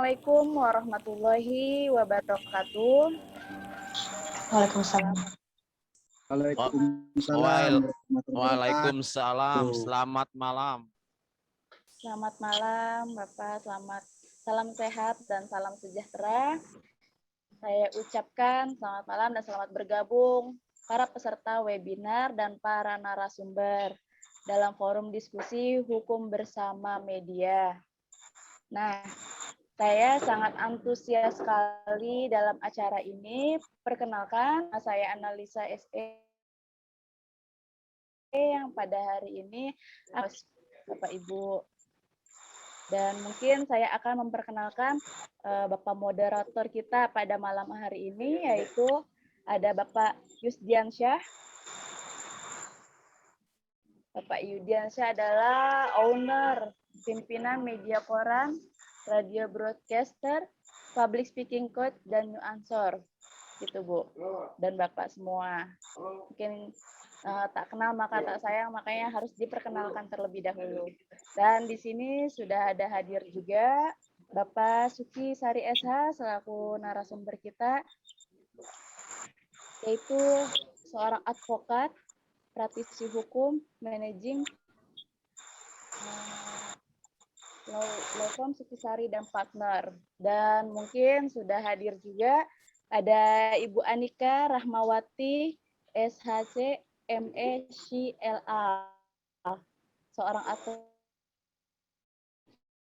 Assalamualaikum warahmatullahi wabarakatuh. Waalaikumsalam. Waalaikumsalam. Selamat malam. Selamat malam, Bapak. Salam sehat dan salam sejahtera. Saya ucapkan selamat malam dan selamat bergabung para peserta webinar dan para narasumber dalam forum diskusi hukum bersama media. Nah, saya sangat antusias sekali dalam acara ini. Perkenalkan, saya Analisa SE yang pada hari ini Bapak Ibu. Dan mungkin saya akan memperkenalkan Bapak moderator kita pada malam hari ini, yaitu ada Bapak Yusdiansyah. Bapak Yusdiansyah adalah owner, pimpinan media koran, radio broadcaster, public speaking coach, dan new answer. Gitu, Bu. Dan Bapak semua. Mungkin tak kenal maka tak sayang, makanya harus diperkenalkan terlebih dahulu. Dan di sini sudah ada hadir juga Bapak Suki Sari SH selaku narasumber kita, yaitu seorang advokat, praktisi hukum, managing law firm Suki Sari dan partner. Dan mungkin sudah hadir juga ada Ibu Anika Rahmawati SHC ME CLA, seorang advokat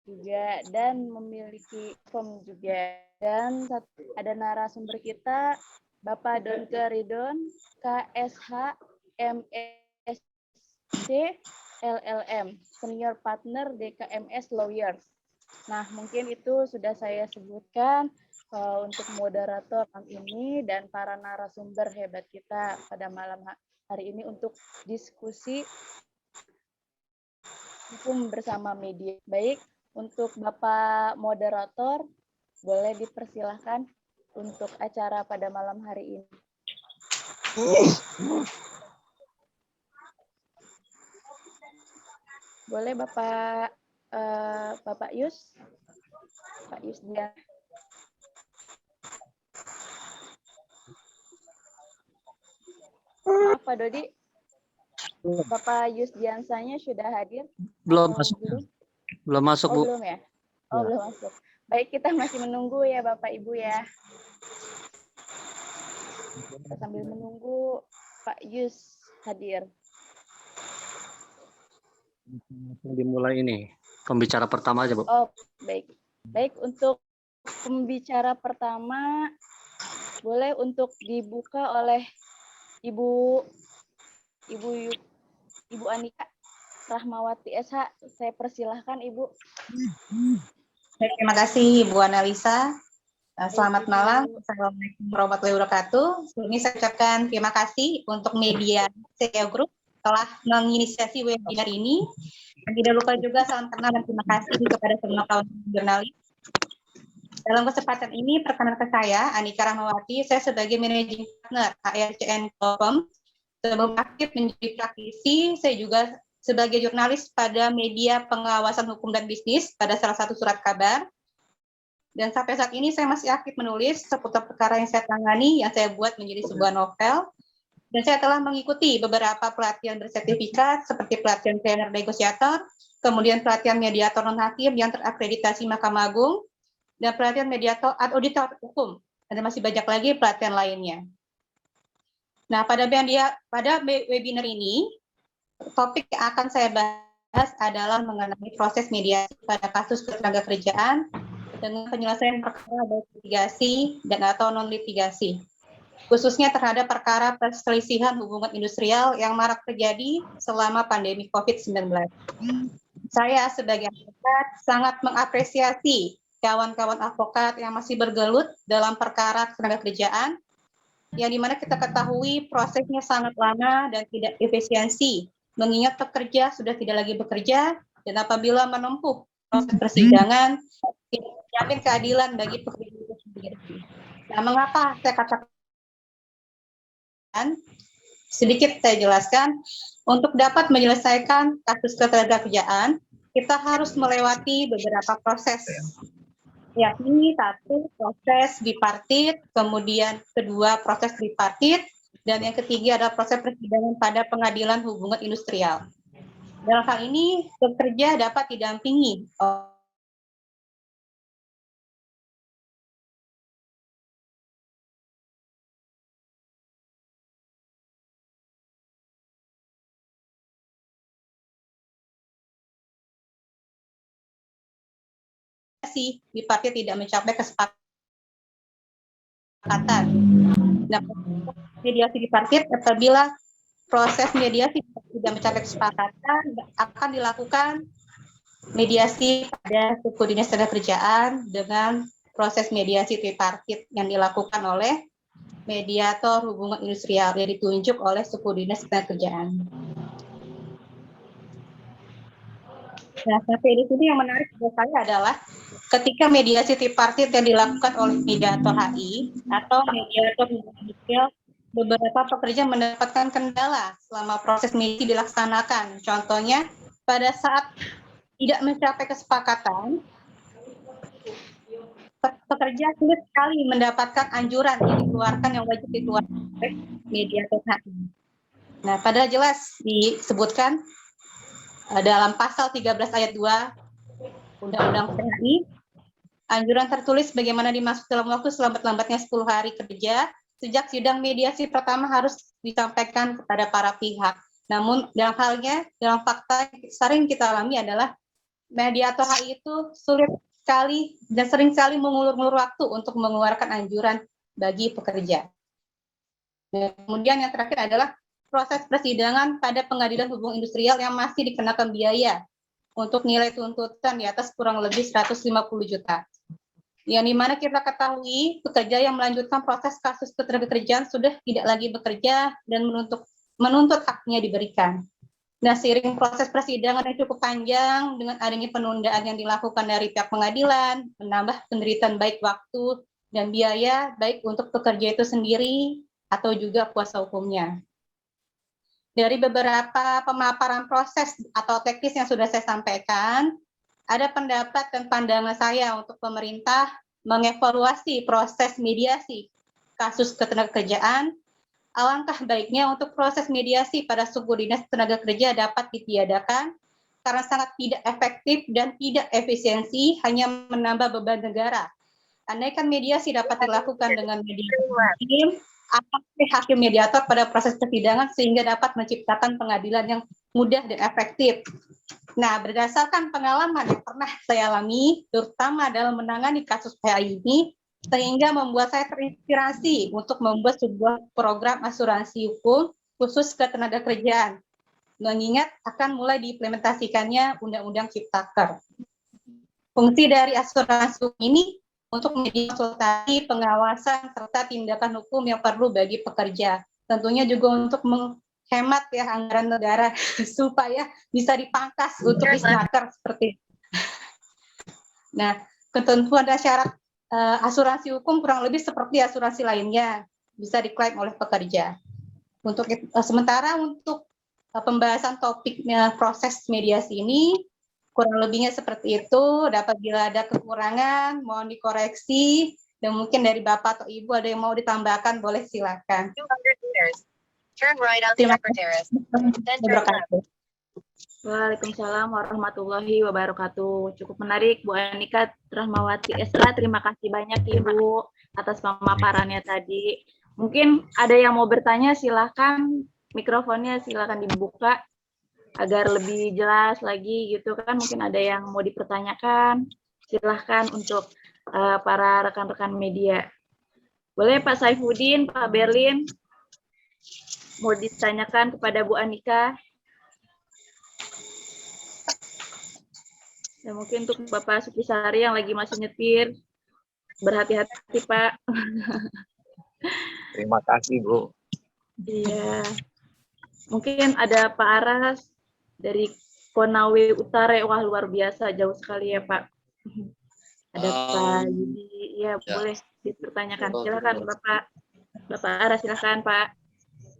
juga dan memiliki firm juga. Dan ada narasumber kita Bapak Donke Ridon KSH MSc LLM, Senior Partner DKMS Lawyers. Nah, mungkin itu sudah saya sebutkan untuk moderator malam ini dan para narasumber hebat kita pada malam hari ini untuk diskusi hukum bersama media. Baik, untuk Bapak moderator, boleh dipersilahkan untuk acara pada malam hari ini. Boleh Bapak Bapak Yus? Pak Yus dia. Maaf Pak Dodi. Bapak Yus Diansanya sudah hadir? Belum masuk. Belum masuk, Bu. Belum ya? Belum masuk. Baik, kita masih menunggu ya Bapak Ibu ya. Kita sambil menunggu Pak Yus hadir. Dimulai ini. Pembicara pertama aja, Bu. Oh, baik. Baik, untuk pembicara pertama boleh untuk dibuka oleh Ibu Anika Rahmawati SH. Saya persilahkan Ibu. Terima kasih Ibu Analisa. Selamat malam. Assalamualaikum warahmatullahi wabarakatuh. Sebelumnya saya ucapkan terima kasih untuk media CEO Group telah menginisiasi webinar ini. Dan tidak lupa juga salam kenal dan terima kasih kepada semua kawan jurnalis. Dalam kesempatan ini, perkenalkan saya, Anika Rahmawati, saya sebagai Managing Partner ARCN Firm. Sebelum aktif menjadi praktisi, saya juga sebagai jurnalis pada media pengawasan hukum dan bisnis pada salah satu surat kabar. Dan sampai saat ini saya masih aktif menulis seputar perkara yang saya tangani, yang saya buat menjadi sebuah novel. Dan saya telah mengikuti beberapa pelatihan bersertifikat seperti pelatihan trainer negosiator, kemudian pelatihan mediator non-hakim yang terakreditasi Mahkamah Agung, dan pelatihan mediator auditor hukum. Dan masih banyak lagi pelatihan lainnya. Nah, pada webinar ini, topik yang akan saya bahas adalah mengenai proses mediasi pada kasus ketenagakerjaan dengan penyelesaian perkara baik litigasi dan atau non-litigasi. Khususnya terhadap perkara perselisihan hubungan industrial yang marak terjadi selama pandemi COVID-19. Saya sebagai advokat sangat mengapresiasi kawan-kawan advokat yang masih bergelut dalam perkara ketenagakerjaan, yang dimana kita ketahui prosesnya sangat lama dan tidak efisiensi, mengingat pekerja sudah tidak lagi bekerja, dan apabila menempuh proses persidangan, tidak menjamin keadilan bagi pekerja itu sendiri. Nah, mengapa saya katakan? Sedikit saya jelaskan, untuk dapat menyelesaikan kasus ketenagakerjaan, kita harus melewati beberapa proses. yakni satu proses bipartit, kemudian kedua proses tripartit, dan yang ketiga adalah proses persidangan pada pengadilan hubungan industrial. Dalam hal ini, pekerja dapat didampingi bipartit tidak mencapai kesepakatan. Nah, mediasi bipartit apabila proses mediasi tidak mencapai kesepakatan akan dilakukan mediasi pada suku dinas tenaga-kerjaan dengan proses mediasi tripartit yang dilakukan oleh mediator hubungan industrial yang ditunjuk oleh suku dinas tenaga-kerjaan. Nah, sampai di sini yang menarik buat saya adalah ketika mediasi tripartit yang dilakukan oleh mediator HI atau mediator hubungan industrial, beberapa pekerja mendapatkan kendala selama proses mediasi dilaksanakan. Contohnya, pada saat tidak mencapai kesepakatan, pekerja sulit sekali mendapatkan anjuran yang dikeluarkan yang wajib dikeluarkan oleh mediator HI. Nah, padahal jelas disebutkan dalam pasal 13 ayat 2 Undang-Undang PHI, anjuran tertulis bagaimana dimaksud dalam waktu selambat-lambatnya 10 hari kerja sejak sidang mediasi pertama harus disampaikan kepada para pihak. Namun dalam fakta sering kita alami adalah mediator HI itu sulit sekali dan sering sekali mengulur-ulur waktu untuk mengeluarkan anjuran bagi pekerja. Dan kemudian yang terakhir adalah proses persidangan pada pengadilan hubungan industrial yang masih dikenakan biaya untuk nilai tuntutan di atas kurang lebih 150 juta. Yang dimana kita ketahui pekerja yang melanjutkan proses kasus ketenagakerjaan sudah tidak lagi bekerja dan menuntut haknya diberikan. Nah, seiring proses persidangan yang cukup panjang dengan adanya penundaan yang dilakukan dari pihak pengadilan, menambah penderitaan baik waktu dan biaya baik untuk pekerja itu sendiri atau juga kuasa hukumnya. Dari beberapa pemaparan proses atau teknis yang sudah saya sampaikan, ada pendapat dan pandangan saya untuk pemerintah mengevaluasi proses mediasi kasus ketenagakerjaan. Alangkah baiknya untuk proses mediasi pada suku dinas tenaga kerja dapat ditiadakan karena sangat tidak efektif dan tidak efisiensi, hanya menambah beban negara. Andaikan mediasi dapat dilakukan dengan mediasi hakim mediator pada proses persidangan sehingga dapat menciptakan pengadilan yang mudah dan efektif. Nah, berdasarkan pengalaman yang pernah saya alami, terutama dalam menangani kasus PHI ini, sehingga membuat saya terinspirasi untuk membuat sebuah program asuransi hukum khusus ketenagakerjaan, mengingat akan mulai diimplementasikannya Undang-Undang Ciptaker. Fungsi dari asuransi hukum ini untuk menjadi konsultasi, pengawasan, serta tindakan hukum yang perlu bagi pekerja. Tentunya juga untuk menghemat ya anggaran negara supaya bisa dipangkas untuk disnaker seperti itu. Nah, ketentuan dan syarat asuransi hukum kurang lebih seperti asuransi lainnya, bisa diklaim oleh pekerja. Untuk sementara untuk pembahasan topiknya proses mediasi ini, kurang lebihnya seperti itu. Apabila ada kekurangan, mohon dikoreksi. Dan mungkin dari Bapak atau Ibu ada yang mau ditambahkan, boleh silakan. Terima kasih. Waalaikumsalam warahmatullahi wabarakatuh. Cukup menarik, Bu Anika Rahmawati SH. Terima kasih banyak Ibu atas pemaparannya tadi. Mungkin ada yang mau bertanya, silakan mikrofonnya silakan dibuka agar lebih jelas lagi gitu kan. Mungkin ada yang mau dipertanyakan, silahkan untuk para rekan-rekan media. Boleh Pak Saifuddin, Pak Berlin, mau ditanyakan kepada Bu Anika. Ya, mungkin untuk Bapak Sukisari yang lagi masih nyetir, berhati-hati Pak. Terima kasih Bu. Iya. Mungkin ada Pak Aras dari Konawe Utara. Wah, luar biasa, jauh sekali ya Pak. Ada Pak Yudi, ya boleh dipertanyakan. Silakan Bapak. Bapak Aras, silakan Pak.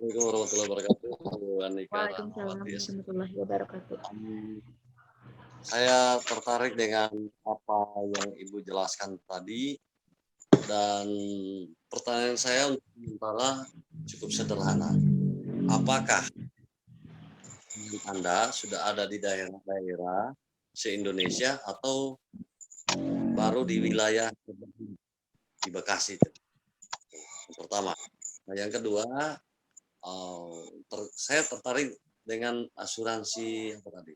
Assalamualaikum warahmatullahi wabarakatuh. Waalaikumsalam warahmatullahi wabarakatuh. Saya tertarik dengan apa yang Ibu jelaskan tadi, dan pertanyaan saya untuk sementara cukup sederhana. Apakah Anda sudah ada di daerah-daerah se-Indonesia atau baru di wilayah di Bekasi? Yang pertama. Nah, yang kedua, saya tertarik dengan asuransi apa tadi?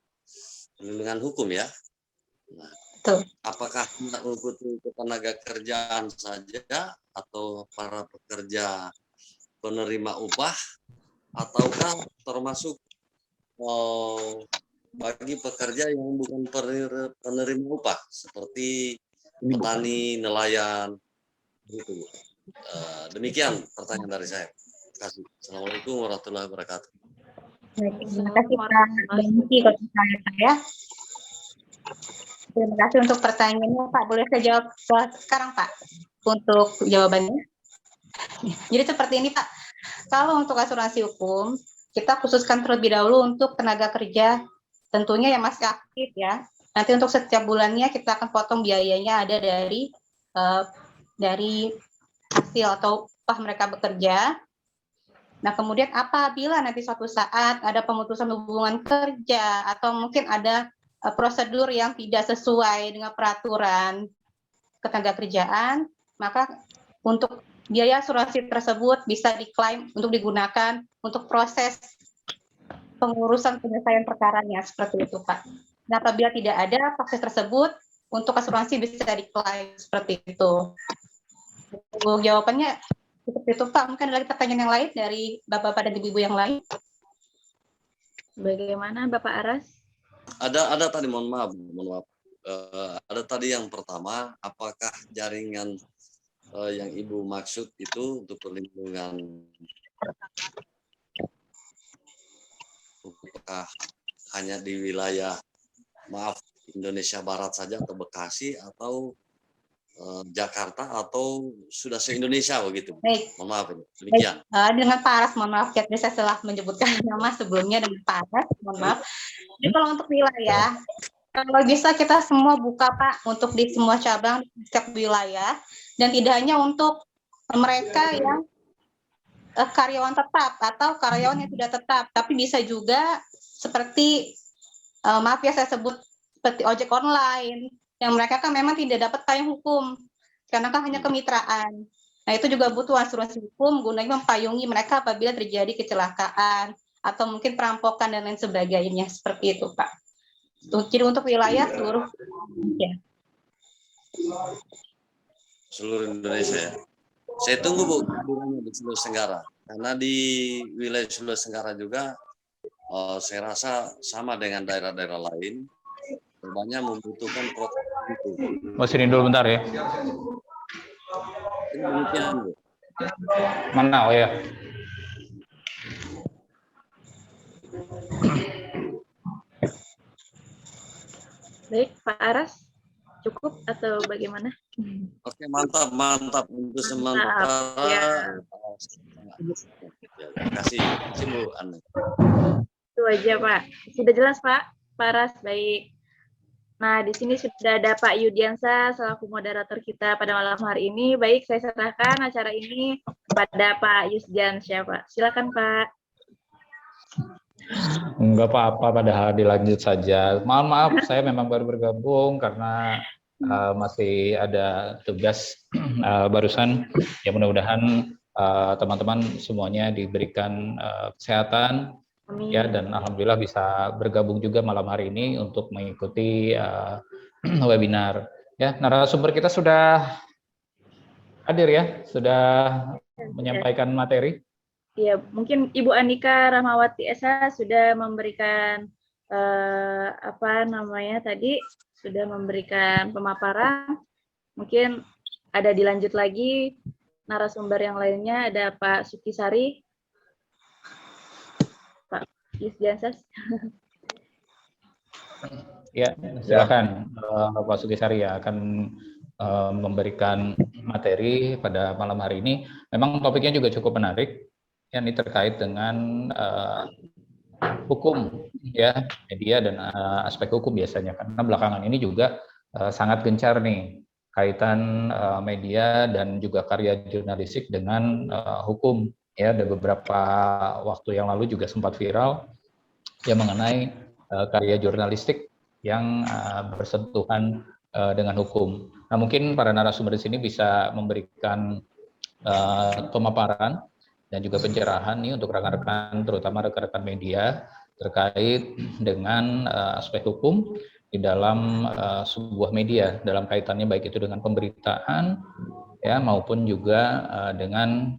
Perlindungan hukum ya. Nah, Betul. apakah untuk tenaga kerjaan saja atau para pekerja penerima upah, ataukah termasuk bagi pekerja yang bukan penerima upah seperti petani, nelayan, gitu. Demikian pertanyaan dari saya. Terima kasih. Assalamualaikum warahmatullahi wabarakatuh. Terima kasih Pak Bengki saya. Terima kasih untuk pertanyaannya Pak. Boleh saya jawab sekarang Pak untuk jawabannya? Jadi seperti ini Pak. Kalau untuk asuransi hukum, kita khususkan terlebih dahulu untuk tenaga kerja tentunya yang masih aktif ya. Nanti untuk setiap bulannya kita akan potong biayanya ada dari hasil atau upah mereka bekerja. Nah, kemudian apabila nanti suatu saat ada pemutusan hubungan kerja atau mungkin ada prosedur yang tidak sesuai dengan peraturan ketenagakerjaan, maka untuk biaya asuransi tersebut bisa diklaim untuk digunakan untuk proses pengurusan penyelesaian perkaranya, seperti itu Pak. Nah, apabila tidak ada proses tersebut, untuk asuransi bisa diklaim seperti itu. Jawabannya seperti itu Pak. Mungkin ada lagi pertanyaan yang lain dari Bapak-Bapak dan Ibu-Ibu yang lain? Bagaimana Bapak Aras? Ada tadi, mohon maaf. Ada tadi yang pertama, apakah jaringan yang Ibu maksud itu untuk perlindungan apakah hanya di wilayah Indonesia Barat saja atau Bekasi atau Jakarta atau sudah se-Indonesia begitu? Baik. Mohon maaf ini. Demikian. Dengan Pak Aras, mohon maaf ya, saya telah menyebutkan nama sebelumnya dengan Pak Aras, mohon maaf. Jadi kalau untuk wilayah, kalau bisa kita semua buka Pak untuk di semua cabang di setiap wilayah, dan tidak hanya untuk mereka yang karyawan tetap atau karyawan yang tidak tetap, tapi bisa juga seperti maaf ya saya sebut seperti ojek online yang mereka kan memang tidak dapat payung hukum karena kan hanya kemitraan. Nah, itu juga butuh asuransi hukum gunanya mempayungi mereka apabila terjadi kecelakaan atau mungkin perampokan dan lain sebagainya, seperti itu Pak. Jadi untuk wilayah seluruh Indonesia. Seluruh Indonesia ya. Saya tunggu Bu kehadirannya di Sulawesi Tenggara, karena di wilayah Sulawesi Tenggara juga saya rasa sama dengan daerah-daerah lain, banyak membutuhkan protokol itu. Mas ini dulu bentar ya. Demikian Bu. Mana? Oh ya. Baik, Pak Aras, cukup atau bagaimana? Oke, mantap untuk sementara. Ya. Terima kasih Bu Ana. Itu aja Pak. Sudah jelas Pak Aras, baik. Nah, di sini sudah ada Pak Yudiansa selaku moderator kita pada malam hari ini. Baik, saya serahkan acara ini pada Pak Yusdiansyah, Pak. Silakan Pak. Enggak apa-apa, padahal dilanjut saja. Mohon maaf, saya memang baru bergabung karena masih ada tugas barusan. Ya mudah-mudahan teman-teman semuanya diberikan kesehatan. Amin. Ya, dan alhamdulillah bisa bergabung juga malam hari ini untuk mengikuti webinar. Ya, narasumber kita sudah hadir ya, sudah menyampaikan materi. Ya, mungkin Ibu Andika Rahmawati SH sudah memberikan sudah memberikan pemaparan. Mungkin ada dilanjut lagi narasumber yang lainnya, ada Pak Sukisari. Yusdiansyah. Ya, silakan Pak Sukisari ya akan memberikan materi pada malam hari ini. Memang topiknya juga cukup menarik, yang ini terkait dengan hukum, ya, media dan aspek hukum biasanya, karena belakangan ini juga sangat gencar nih kaitan media dan juga karya jurnalistik dengan hukum, ya. Ada beberapa waktu yang lalu juga sempat viral yang mengenai karya jurnalistik yang bersentuhan dengan hukum. Nah, mungkin para narasumber di sini bisa memberikan pemaparan dan juga pencerahan nih untuk rekan-rekan, terutama rekan-rekan media terkait dengan aspek hukum di dalam sebuah media dalam kaitannya baik itu dengan pemberitaan ya maupun juga dengan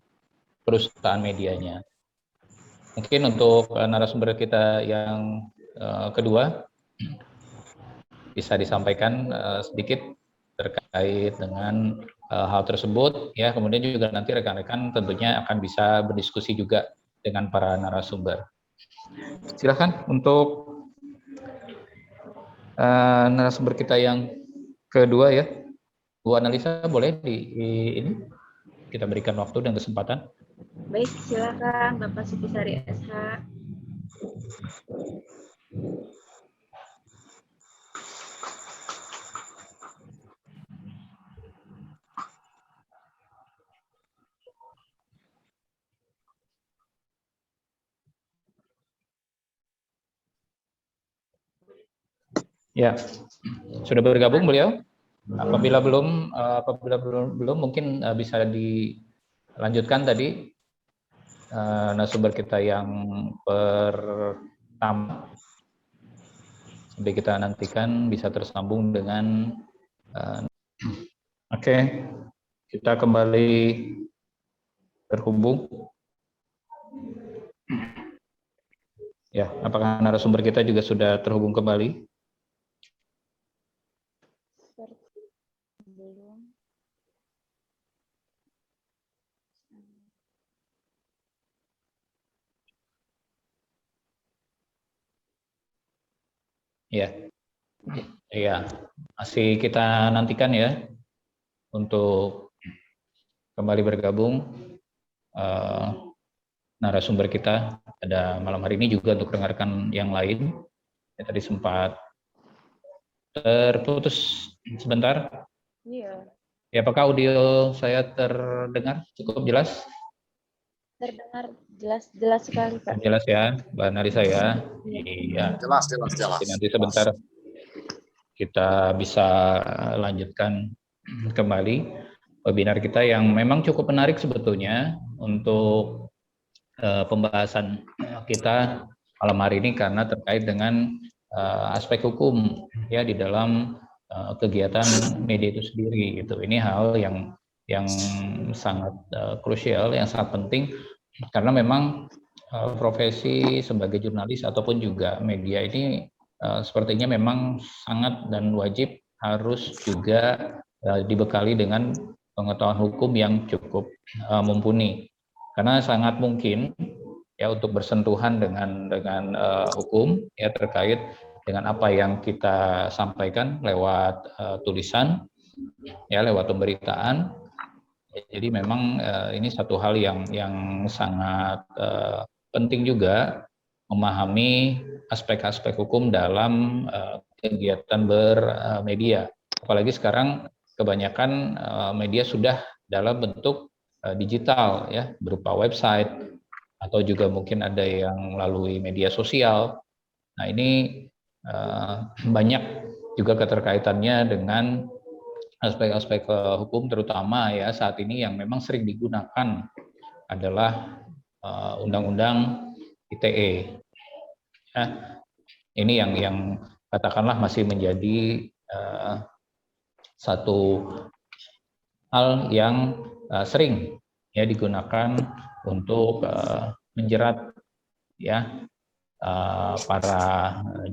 perusahaan medianya. Mungkin untuk narasumber kita yang kedua bisa disampaikan sedikit terkait dengan hal tersebut ya, kemudian juga nanti rekan-rekan tentunya akan bisa berdiskusi juga dengan para narasumber. Silakan untuk narasumber kita yang kedua ya, Bu Analisa, boleh ini kita berikan waktu dan kesempatan. Baik, silakan Bapak Sutisari SH. Ya, sudah bergabung beliau? Apabila belum mungkin bisa dilanjutkan tadi narasumber kita yang pertama sampai kita nantikan bisa tersambung dengan oke, kita kembali terhubung. Ya, apakah narasumber kita juga sudah terhubung kembali? Belum. Ya, iya, masih kita nantikan ya untuk kembali bergabung narasumber kita pada malam hari ini juga untuk rekan-rekan yang lain. Ya, tadi sempat terputus sebentar. Iya. Ya, apakah audio saya terdengar cukup jelas? Terdengar jelas sekali, Pak. Jelas ya, Mbak Analisa ya. Iya. Jelas. Nanti sebentar kita bisa lanjutkan kembali webinar kita yang memang cukup menarik sebetulnya untuk pembahasan kita malam hari ini karena terkait dengan aspek hukum ya di dalam kegiatan media itu sendiri gitu. Ini hal yang sangat krusial, yang sangat penting karena memang profesi sebagai jurnalis ataupun juga media ini sepertinya memang sangat dan wajib harus juga dibekali dengan pengetahuan hukum yang cukup mumpuni. Karena sangat mungkin ya untuk bersentuhan dengan hukum ya terkait dengan apa yang kita sampaikan lewat tulisan ya lewat pemberitaan. Jadi memang ini satu hal yang sangat penting juga memahami aspek-aspek hukum dalam kegiatan bermedia. Apalagi sekarang kebanyakan media sudah dalam bentuk digital ya berupa website atau juga mungkin ada yang melalui media sosial. Nah ini banyak juga keterkaitannya dengan aspek-aspek hukum terutama ya saat ini yang memang sering digunakan adalah undang-undang ITE. Ya, ini yang katakanlah masih menjadi satu hal yang sering ya digunakan untuk menjerat ya para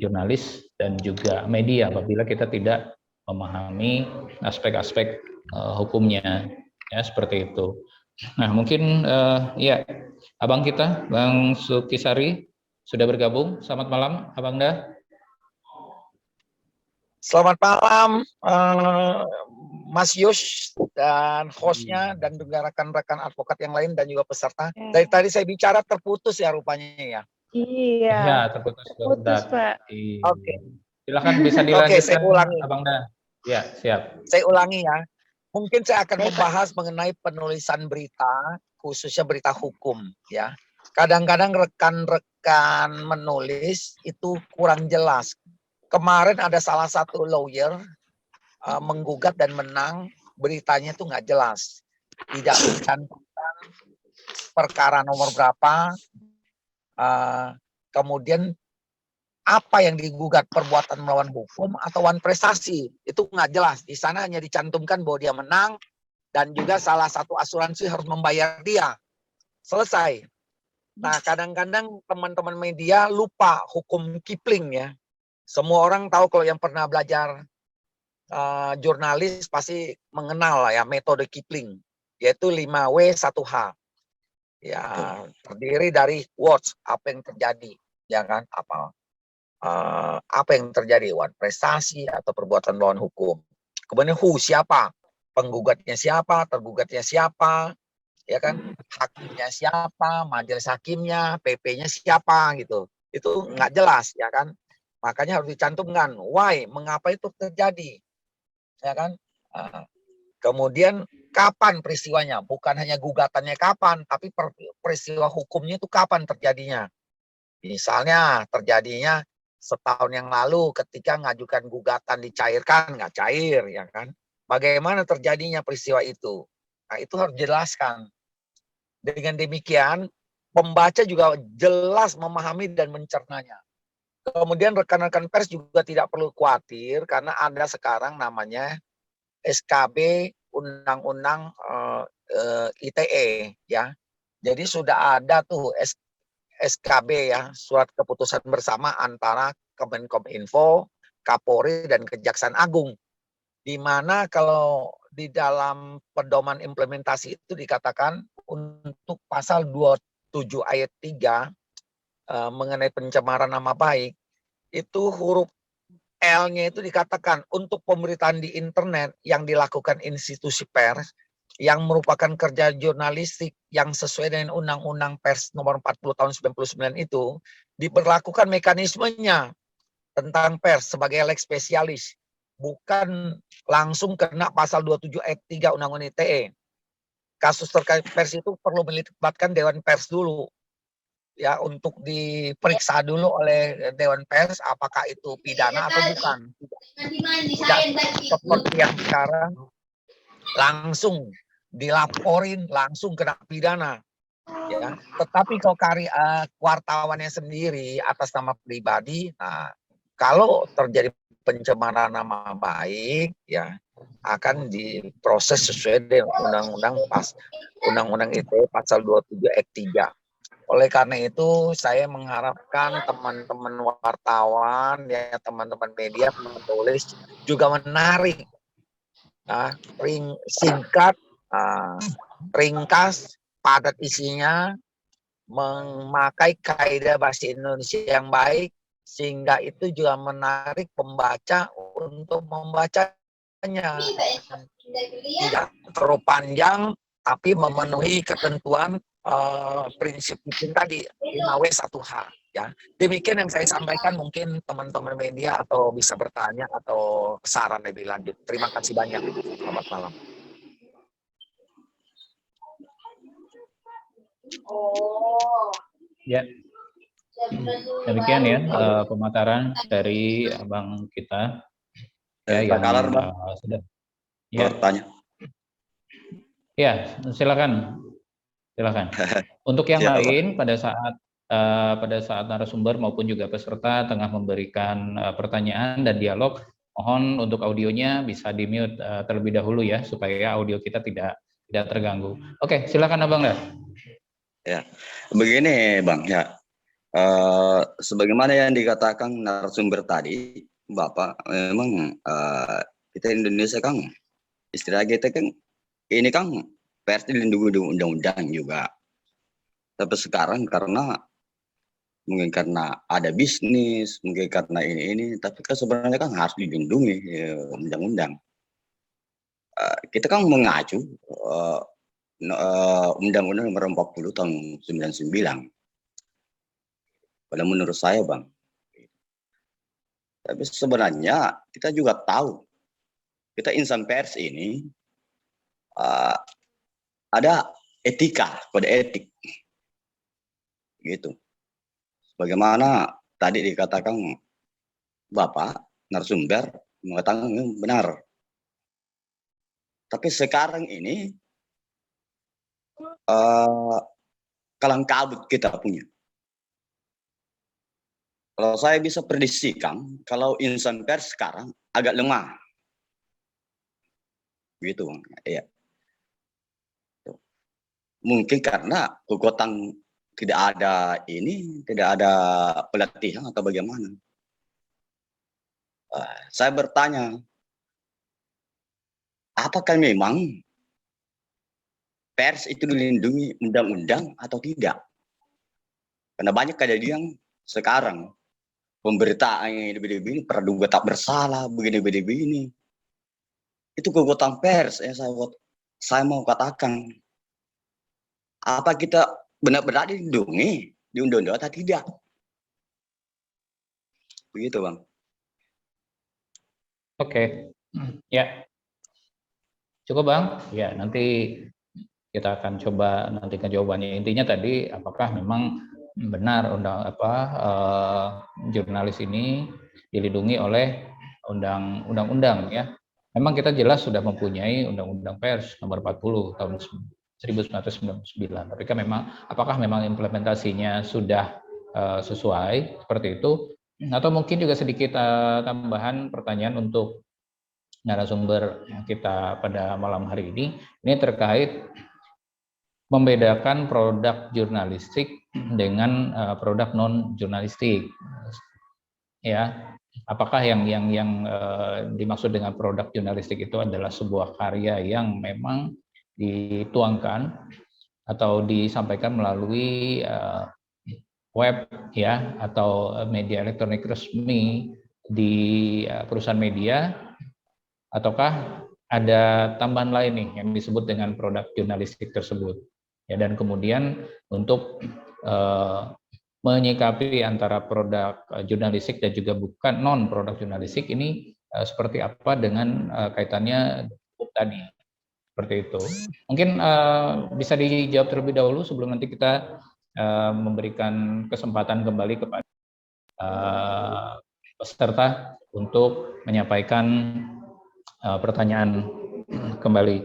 jurnalis dan juga media apabila kita tidak memahami aspek-aspek hukumnya ya seperti itu. Nah mungkin ya abang kita Bang Sukisari sudah bergabung. Selamat malam Abang Da. Selamat malam Mas Yus dan hostnya dan juga rekan-rekan advokat yang lain dan juga peserta. Dari tadi saya bicara terputus ya rupanya ya. Iya, Ya, terputus putus, sebentar. Pak. Iya. Oke, Silakan bisa oke, saya dilanjutkan, ulangi. Abang Da. Ya, siap. Saya ulangi ya. Mungkin saya akan Baik, Pak. membahas mengenai penulisan berita, khususnya berita hukum ya. Kadang-kadang rekan-rekan menulis itu kurang jelas. Kemarin ada salah satu lawyer menggugat dan menang, beritanya itu nggak jelas. Tidak dicantumkan perkara nomor berapa, kemudian apa yang digugat, perbuatan melawan hukum atau wan prestasi, itu nggak jelas. Di sana hanya dicantumkan bahwa dia menang dan juga salah satu asuransi harus membayar dia. Selesai. Nah, kadang-kadang teman-teman media lupa hukum Kipling ya. Semua orang tahu, kalau yang pernah belajar jurnalis pasti mengenal lah ya metode Kipling, yaitu 5W 1H. Ya, terdiri dari words, apa yang terjadi, ya kan? Apa yang terjadi, wan prestasi atau perbuatan melawan hukum. Kemudian who, siapa, penggugatnya siapa, tergugatnya siapa, ya kan, hakimnya siapa, majelis hakimnya, PP-nya siapa gitu. Itu nggak jelas, ya kan. Makanya harus dicantumkan why, mengapa itu terjadi, ya kan. Kemudian kapan peristiwanya, bukan hanya gugatannya kapan, tapi peristiwa hukumnya itu kapan terjadinya. Misalnya terjadinya setahun yang lalu ketika ngajukan gugatan dicairkan, nggak cair, ya kan. Bagaimana terjadinya peristiwa itu? Nah, itu harus dijelaskan. Dengan demikian, pembaca juga jelas memahami dan mencernanya. Kemudian rekan-rekan pers juga tidak perlu khawatir karena ada sekarang namanya SKB Undang-Undang ITE ya. Jadi sudah ada tuh SKB ya, surat keputusan bersama antara Kemenkominfo, Kapolri dan Kejaksaan Agung. Di mana kalau di dalam pedoman implementasi itu dikatakan untuk pasal 27 ayat 3 mengenai pencemaran nama baik, itu huruf L-nya itu dikatakan untuk pemberitaan di internet yang dilakukan institusi pers yang merupakan kerja jurnalistik yang sesuai dengan Undang-Undang Pers nomor 40 tahun 99 itu, diberlakukan mekanismenya tentang pers sebagai lex spesialis, bukan langsung kena pasal 27 ayat 3 Undang-Undang ITE. Kasus terkait pers itu perlu melibatkan Dewan Pers dulu, ya, untuk diperiksa dulu oleh Dewan Pers apakah itu pidana atau bukan. Tidak seperti yang sekarang langsung dilaporin, langsung kena pidana, ya. Tetapi kalau wartawannya sendiri atas nama pribadi, nah, kalau terjadi pencemaran nama baik, ya, akan diproses sesuai dengan Undang-Undang ITE pasal 27 ayat 3. Oleh karena itu, saya mengharapkan teman-teman wartawan, ya, teman-teman media, penulis juga menarik, singkat, ringkas, padat isinya, memakai kaidah bahasa Indonesia yang baik, sehingga itu juga menarik pembaca untuk membacanya. Tidak terlalu panjang, tapi memenuhi ketentuan prinsip hukum tadi, 5W 1H. Ya. Demikian yang saya sampaikan, mungkin teman-teman media atau bisa bertanya atau saran lebih lanjut. Terima kasih banyak. Selamat malam. Ya, demikian ya pemaparan dari abang kita ya yang sudah ya. Bertanya. Ya, silakan. Untuk yang lain pada saat narasumber maupun juga peserta tengah memberikan pertanyaan dan dialog, mohon untuk audionya bisa di-mute terlebih dahulu ya supaya audio kita tidak terganggu. Oke, silakan Abang dah. Ya, begini Bang ya. Sebagaimana yang dikatakan narasumber tadi, Bapak, memang kita Indonesia kan istilah kita kan ini kan pers dilindungi undang-undang juga. Tapi sekarang mungkin karena ada bisnis, mungkin karena ini, tapi kan sebenarnya kan harus dilindungi undang-undang. Kita kan mengacu Undang-Undang nomor 40 tahun 99. Kalau menurut saya, Bang. Tapi sebenarnya kita juga tahu, kita insan pers ini ada etika, kode etik, gitu. Bagaimana tadi dikatakan Bapak narasumber mengatakan benar. Tapi sekarang ini kalang kabut kita punya. Kalau saya bisa prediksikan, kalau insan pers sekarang agak lemah. Begitu, Bang. Iya. Mungkin karena kekuatan tidak ada pelatihan atau bagaimana. Saya bertanya, apakah memang pers itu dilindungi undang-undang atau tidak? Karena banyak kejadian sekarang pemberitaan yang begini, praduga tak bersalah, begini. Itu kekuatan pers, saya mau katakan. Apa kita benar-benar dilindungi di undang-undang atau tidak? Begitu, Bang. Oke, ya. Cukup, Bang. Ya, nanti kita akan coba nantikan jawabannya. Intinya tadi, apakah memang benar jurnalis ini dilindungi oleh undang-undang ya. Memang kita jelas sudah mempunyai Undang-Undang Pers nomor 40 tahun 1999. Tapi kan apakah memang implementasinya sudah sesuai seperti itu? Atau mungkin juga sedikit tambahan pertanyaan untuk narasumber kita pada malam hari ini terkait membedakan produk jurnalistik dengan produk non jurnalistik. Ya, apakah yang dimaksud dengan produk jurnalistik itu adalah sebuah karya yang memang dituangkan atau disampaikan melalui web ya atau media elektronik resmi di perusahaan media, ataukah ada tambahan lain nih yang disebut dengan produk jurnalistik tersebut ya, dan kemudian untuk menyikapi antara produk jurnalistik dan juga bukan non produk jurnalistik ini seperti apa dengan kaitannya tadi, seperti itu. Mungkin bisa dijawab terlebih dahulu sebelum nanti kita memberikan kesempatan kembali kepada peserta untuk menyampaikan pertanyaan kembali,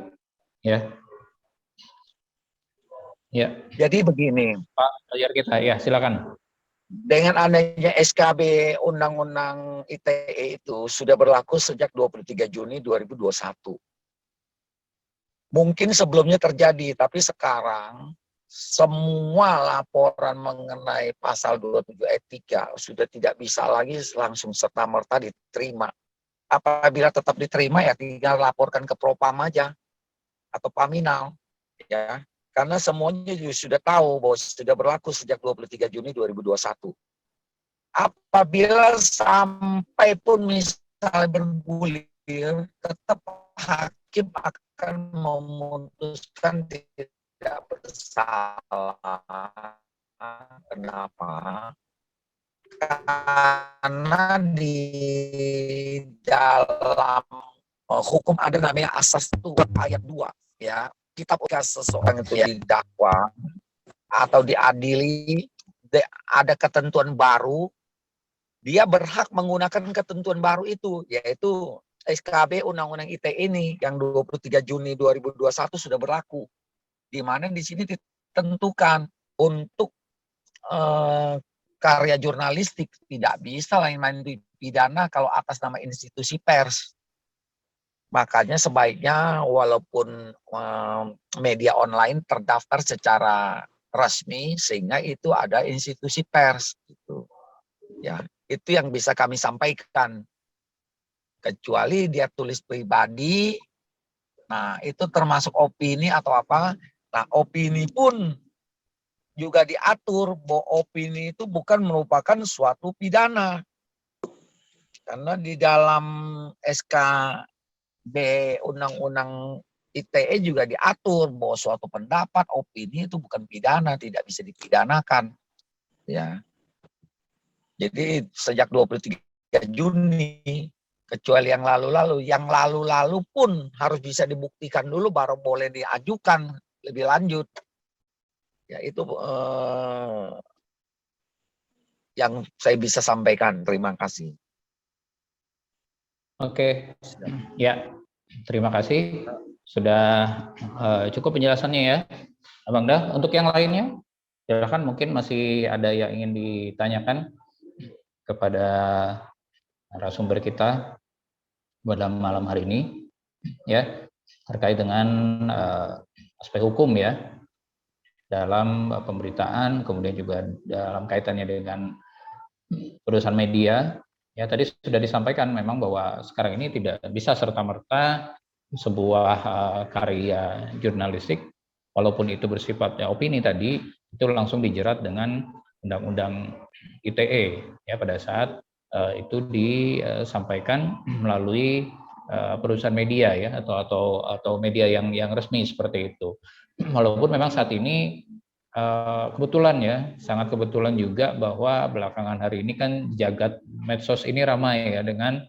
ya. Ya. Jadi begini, Pak Layar kita, ya silakan. dengan adanya SKB Undang-Undang ITE itu sudah berlaku sejak 23 Juni 2021. Mungkin sebelumnya terjadi, tapi sekarang semua laporan mengenai pasal 27 ayat 3 sudah tidak bisa lagi langsung serta-merta diterima. Apabila tetap diterima ya tinggal laporkan ke Propam aja atau Paminal, ya. Karena semuanya juga sudah tahu bahwa sudah berlaku sejak 23 Juni 2021. Apabila sampai pun misalnya bergulir, tetap hakim akan memutuskan tidak bersalah. Kenapa? Karena di dalam hukum ada namanya asas 2 ayat 2, ya. Ketika seseorang itu didakwa atau diadili, ada ketentuan baru, dia berhak menggunakan ketentuan baru itu, yaitu SKB Undang-Undang ITE ini yang 23 Juni 2021 sudah berlaku. Di mana di sini ditentukan untuk karya jurnalistik tidak bisa lain-lain dipidana kalau atas nama institusi pers. Makanya sebaiknya walaupun media online terdaftar secara resmi sehingga itu ada institusi pers gitu. Ya, itu yang bisa kami sampaikan. Kecuali dia tulis pribadi, nah itu termasuk opini atau apa. Nah, opini pun juga diatur bahwa opini itu bukan merupakan suatu pidana. Karena di dalam SKB Undang-Undang ITE juga diatur bahwa suatu pendapat, opini itu bukan pidana, tidak bisa dipidanakan. Ya. Jadi sejak 23 Juni, kecuali yang lalu-lalu pun harus bisa dibuktikan dulu baru boleh diajukan lebih lanjut. Ya itu yang saya bisa sampaikan. Terima kasih. Oke, ya, terima kasih. Sudah cukup penjelasannya ya, Abang Dah. Untuk yang lainnya, silakan, mungkin masih ada yang ingin ditanyakan kepada narasumber kita pada malam hari ini, ya, terkait dengan aspek hukum ya dalam pemberitaan, kemudian juga dalam kaitannya dengan perusahaan media. Ya, tadi sudah disampaikan memang bahwa sekarang ini tidak bisa serta-merta sebuah karya jurnalistik, walaupun itu bersifat opini tadi, itu langsung dijerat dengan Undang-Undang ITE ya pada saat itu disampaikan melalui perusahaan media ya atau media yang resmi seperti itu. Walaupun memang saat ini kebetulan ya, sangat kebetulan juga bahwa belakangan hari ini kan jagat medsos ini ramai ya dengan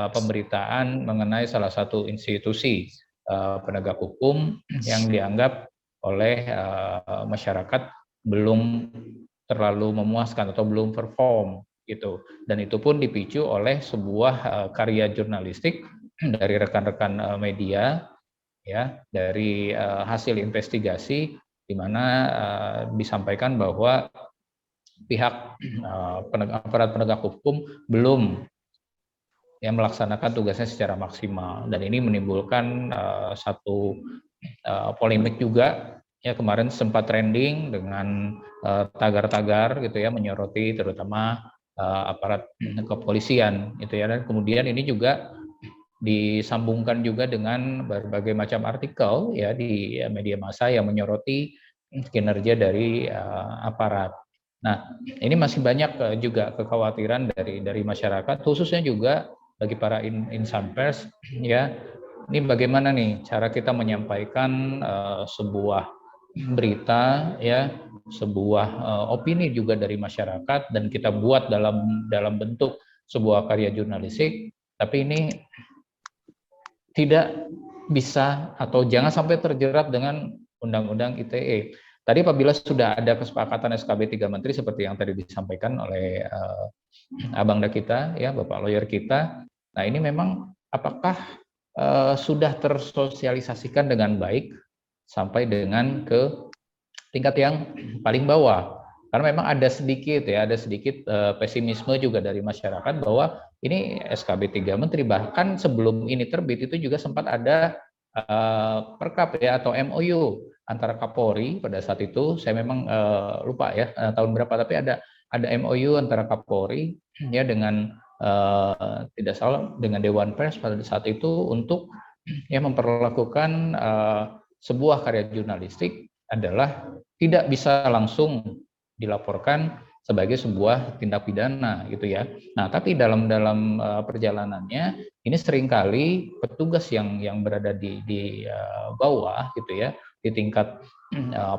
pemberitaan mengenai salah satu institusi penegak hukum yang dianggap oleh masyarakat belum terlalu memuaskan atau belum perform gitu. Dan itu pun dipicu oleh sebuah karya jurnalistik dari rekan-rekan media ya, dari hasil investigasi di mana disampaikan bahwa pihak aparat penegak hukum belum yang melaksanakan tugasnya secara maksimal, dan ini menimbulkan satu polemik juga ya. Kemarin sempat trending dengan tagar-tagar gitu ya, menyoroti terutama aparat kepolisian gitu ya, dan kemudian ini juga disambungkan juga dengan berbagai macam artikel ya di media massa yang menyoroti kinerja dari aparat. Nah, ini masih banyak juga kekhawatiran dari masyarakat, khususnya juga bagi para insan pers ya. Ini bagaimana nih cara kita menyampaikan sebuah berita ya, sebuah opini juga dari masyarakat, dan kita buat dalam bentuk sebuah karya jurnalistik, tapi ini tidak bisa atau jangan sampai terjerat dengan Undang-Undang ITE. Tadi apabila sudah ada kesepakatan SKB 3 Menteri seperti yang tadi disampaikan oleh Abangda kita, ya Bapak lawyer kita, nah ini memang apakah sudah tersosialisasikan dengan baik sampai dengan ke tingkat yang paling bawah? Karena memang ada sedikit pesimisme juga dari masyarakat bahwa ini SKB 3 Menteri, bahkan sebelum ini terbit itu juga sempat ada perkap ya atau MOU antara Kapolri pada saat itu. Saya memang lupa ya tahun berapa, tapi ada MOU antara Kapolri ya dengan tidak salah dengan Dewan Pers pada saat itu untuk ya memperlakukan sebuah karya jurnalistik adalah tidak bisa langsung dilaporkan sebagai sebuah tindak pidana gitu ya. Nah, tapi dalam perjalanannya ini seringkali petugas yang berada di bawah gitu ya, di tingkat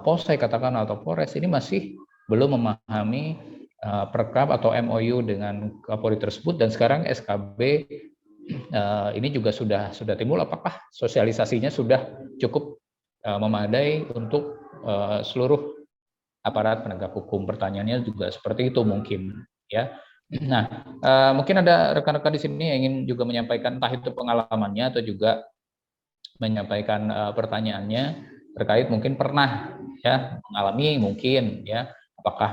Polsek katakan atau Polres, ini masih belum memahami perkap atau MOU dengan Kapolri tersebut, dan sekarang SKB ini juga sudah timbul. Apakah sosialisasinya sudah cukup memadai untuk seluruh aparat penegak hukum? Pertanyaannya juga seperti itu mungkin ya. Nah, mungkin ada rekan-rekan di sini yang ingin juga menyampaikan entah itu pengalamannya atau juga menyampaikan pertanyaannya terkait mungkin pernah ya mengalami mungkin ya, apakah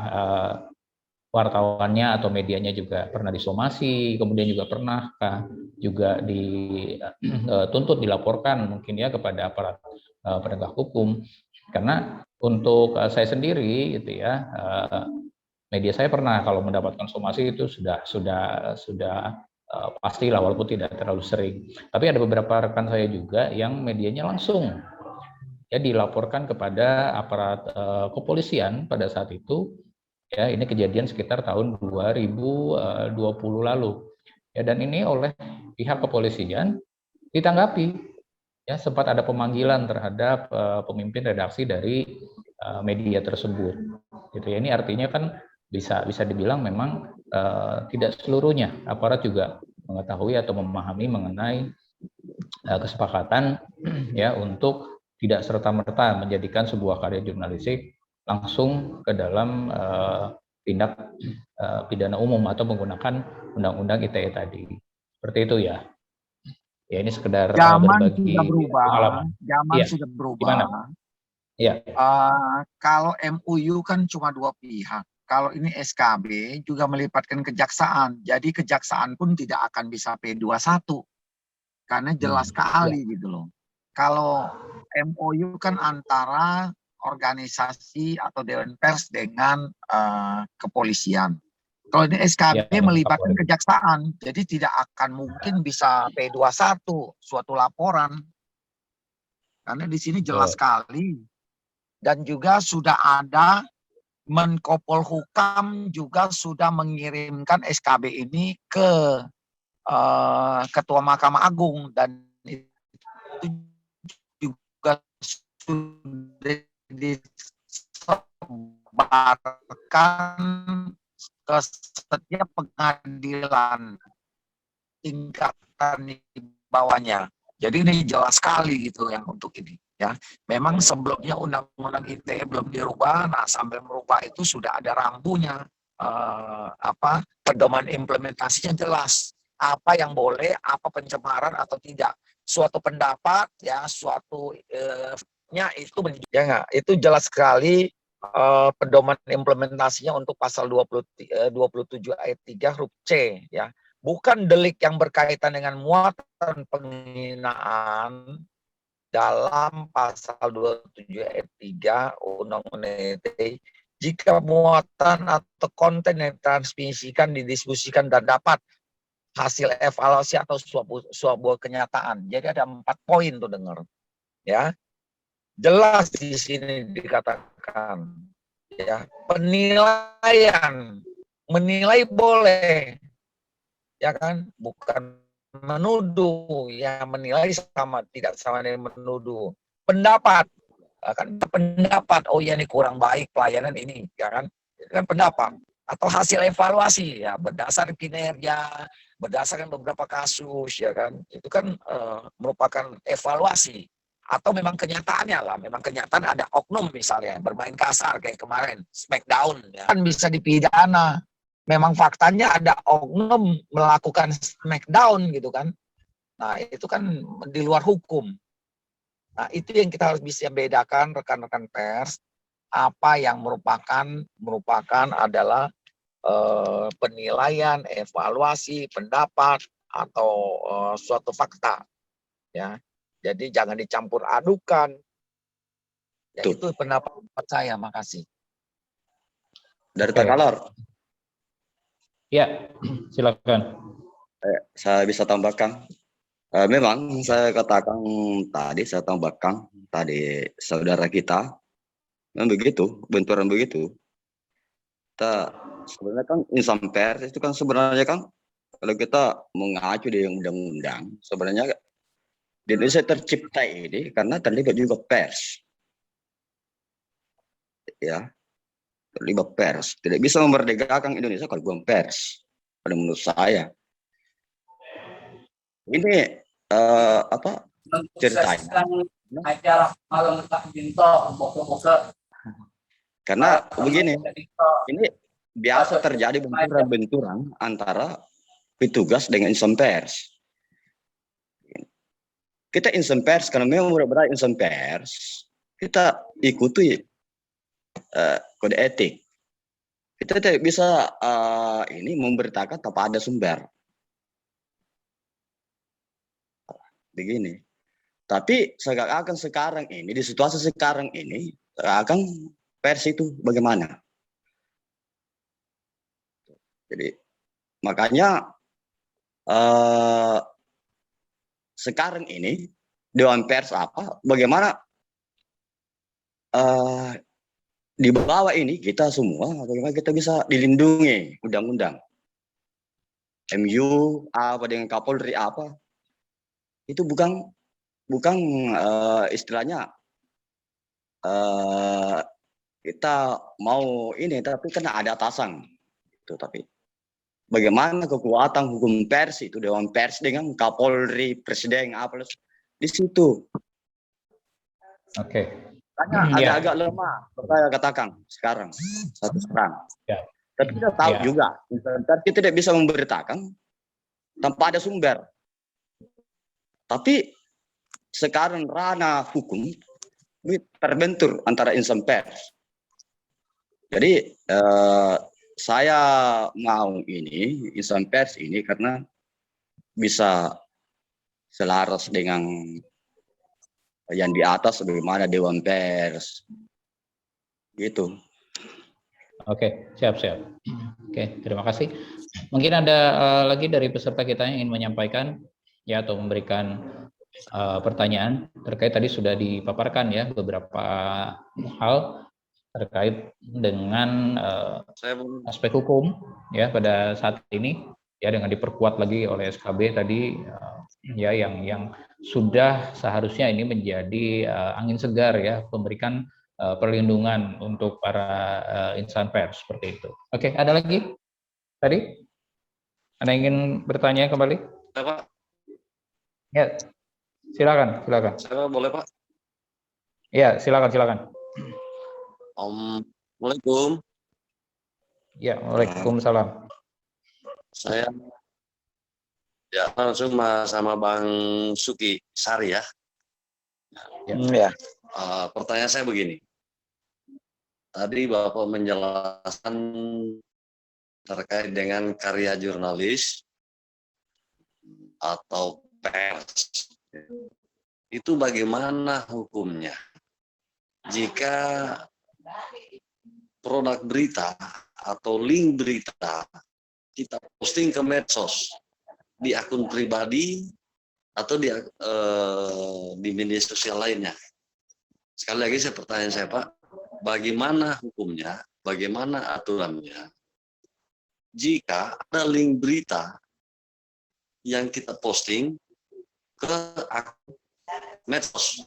wartawannya atau medianya juga pernah disomasi, kemudian juga pernahkah juga dituntut dilaporkan mungkin ya kepada aparat penegak hukum. Karena untuk saya sendiri gitu ya, media saya pernah kalau mendapatkan somasi itu sudah pastilah, walaupun tidak terlalu sering. Tapi ada beberapa rekan saya juga yang medianya langsung ya dilaporkan kepada aparat kepolisian pada saat itu. Ya, ini kejadian sekitar tahun 2020 lalu. Ya, dan ini oleh pihak kepolisian ditanggapi. Ya, sempat ada pemanggilan terhadap pemimpin redaksi dari media tersebut. Gitu ya. Ini artinya kan bisa dibilang memang tidak seluruhnya aparat juga mengetahui atau memahami mengenai kesepakatan ya untuk tidak serta-merta menjadikan sebuah karya jurnalistik langsung ke dalam tindak pidana umum atau menggunakan undang-undang ITE tadi. Seperti itu ya. Ya ini sekedar Zaman berbagi sudah berubah, pengalaman. zaman Iya. sudah berubah. Gimana? Iya. Kalau MUU kan cuma dua pihak. Kalau ini SKB juga melibatkan kejaksaan. Jadi kejaksaan pun tidak akan bisa P21. Karena jelas sekali gitu loh. Kalau MOU kan antara organisasi atau Dewan Pers dengan kepolisian. Kalau ini SKB Ya, melibatkan kejaksaan, jadi tidak akan mungkin bisa P21 suatu laporan. Karena di sini jelas sekali. Dan juga sudah ada Menko Polhukam juga sudah mengirimkan SKB ini ke Ketua Mahkamah Agung, dan itu juga sudah disebarkan ke setiap pengadilan tingkatan di bawahnya. Jadi ini jelas sekali gitu yang untuk ini ya. Memang sebelumnya undang-undang ITE belum dirubah, nah sambil merubah itu sudah ada rambunya, pedoman implementasinya jelas. Apa yang boleh, apa pencemaran atau tidak. Suatu pendapat ya, suatu itu ya enggak, itu jelas sekali pedoman implementasinya untuk pasal 27 ayat 3 huruf C ya. Bukan delik yang berkaitan dengan muatan penghinaan dalam pasal 27 ayat 3 Undang-Undang ITE jika muatan atau konten yang ditransmisikan, didiskusikan dan dapat hasil evaluasi atau sebuah kenyataan. Jadi ada 4 poin tuh dengar. Ya. Jelas di sini dikatakan ya, penilaian, menilai boleh. Ya kan, bukan menuduh, ya menilai sama tidak sama dengan menuduh. Pendapat, kan pendapat, oh ya ini kurang baik pelayanan ini, ya kan, itu kan pendapat. Atau hasil evaluasi ya berdasar kinerja, berdasarkan beberapa kasus, ya kan, itu kan merupakan evaluasi. Atau memang kenyataannya lah, memang kenyataan ada oknum misalnya bermain kasar kayak kemarin, smackdown, ya kan bisa dipidana. Memang faktanya ada oknum melakukan smackdown gitu kan. Nah itu kan di luar hukum. Nah itu yang kita harus bisa bedakan rekan-rekan pers. Apa yang merupakan adalah penilaian, evaluasi, pendapat atau suatu fakta. Ya, jadi jangan dicampur adukan. Ya, itu pendapat saya. Makasih. Dari Takalor. Ya, silakan. Saya bisa tambahkan. Memang saya katakan tadi, saya tambahkan tadi saudara kita, memang begitu, benturan begitu. Kita sebenarnya kan insan pers itu kan sebenarnya kan kalau kita mengacu di undang-undang, sebenarnya di Indonesia tercipta ini karena terlibat juga pers. Ya, terlibat pers. Tidak bisa memerdekakan Indonesia kalau bukan pers. Pada menurut saya. Ini ceritanya? Acara malam Binto, karena begini, ini biasa terjadi benturan antara petugas dengan insan pers. Kita insan pers karena memang benar-benar insan pers, kita ikuti kode etik. Kita tidak bisa ini memberitakan tanpa ada sumber. Begini. Tapi seakan sekarang ini, di situasi sekarang ini, akan pers itu bagaimana? Jadi makanya sekarang ini Dewan Pers bagaimana di bawah ini kita semua bagaimana kita bisa dilindungi undang-undang MU dengan Kapolri itu bukan istilahnya kita mau ini tapi kan ada atasan itu. Tapi bagaimana kekuatan hukum pers itu, Dewan Pers dengan Kapolri, Presiden, apa di situ. Oke. Hanya agak-agak lemah, saya katakan sekarang satu sekarang. Ya. Tapi kita tahu Ya. juga, kita tidak bisa memberitakan tanpa ada sumber. Tapi sekarang ranah hukum terbentur antara insan pers. Jadi saya mau ini insan pers ini karena bisa selaras dengan yang di atas, bagaimana Dewan Pers gitu. Oke, siap. Oke, terima kasih. Mungkin ada lagi dari peserta kita yang ingin menyampaikan ya atau memberikan pertanyaan terkait tadi sudah dipaparkan ya beberapa hal terkait dengan aspek hukum ya pada saat ini ya dengan diperkuat lagi oleh SKB tadi ya yang sudah seharusnya ini menjadi angin segar ya memberikan perlindungan untuk para insan pers seperti itu. Oke, ada lagi tadi? Ada yang ingin bertanya kembali? Pak. Ya, silakan. Saya boleh Pak? Ya, silakan. Assalamualaikum. Ya, waalaikumsalam. Saya ya langsung sama Bang Suki Sari ya. Ya. Pertanyaan saya begini. Tadi Bapak menjelaskan terkait dengan karya jurnalis atau pers. Itu bagaimana hukumnya? Jika produk berita atau link berita kita posting ke medsos di akun pribadi atau di media sosial lainnya. Sekali lagi pertanyaan saya Pak, bagaimana hukumnya, bagaimana aturannya jika ada link berita yang kita posting ke akun medsos.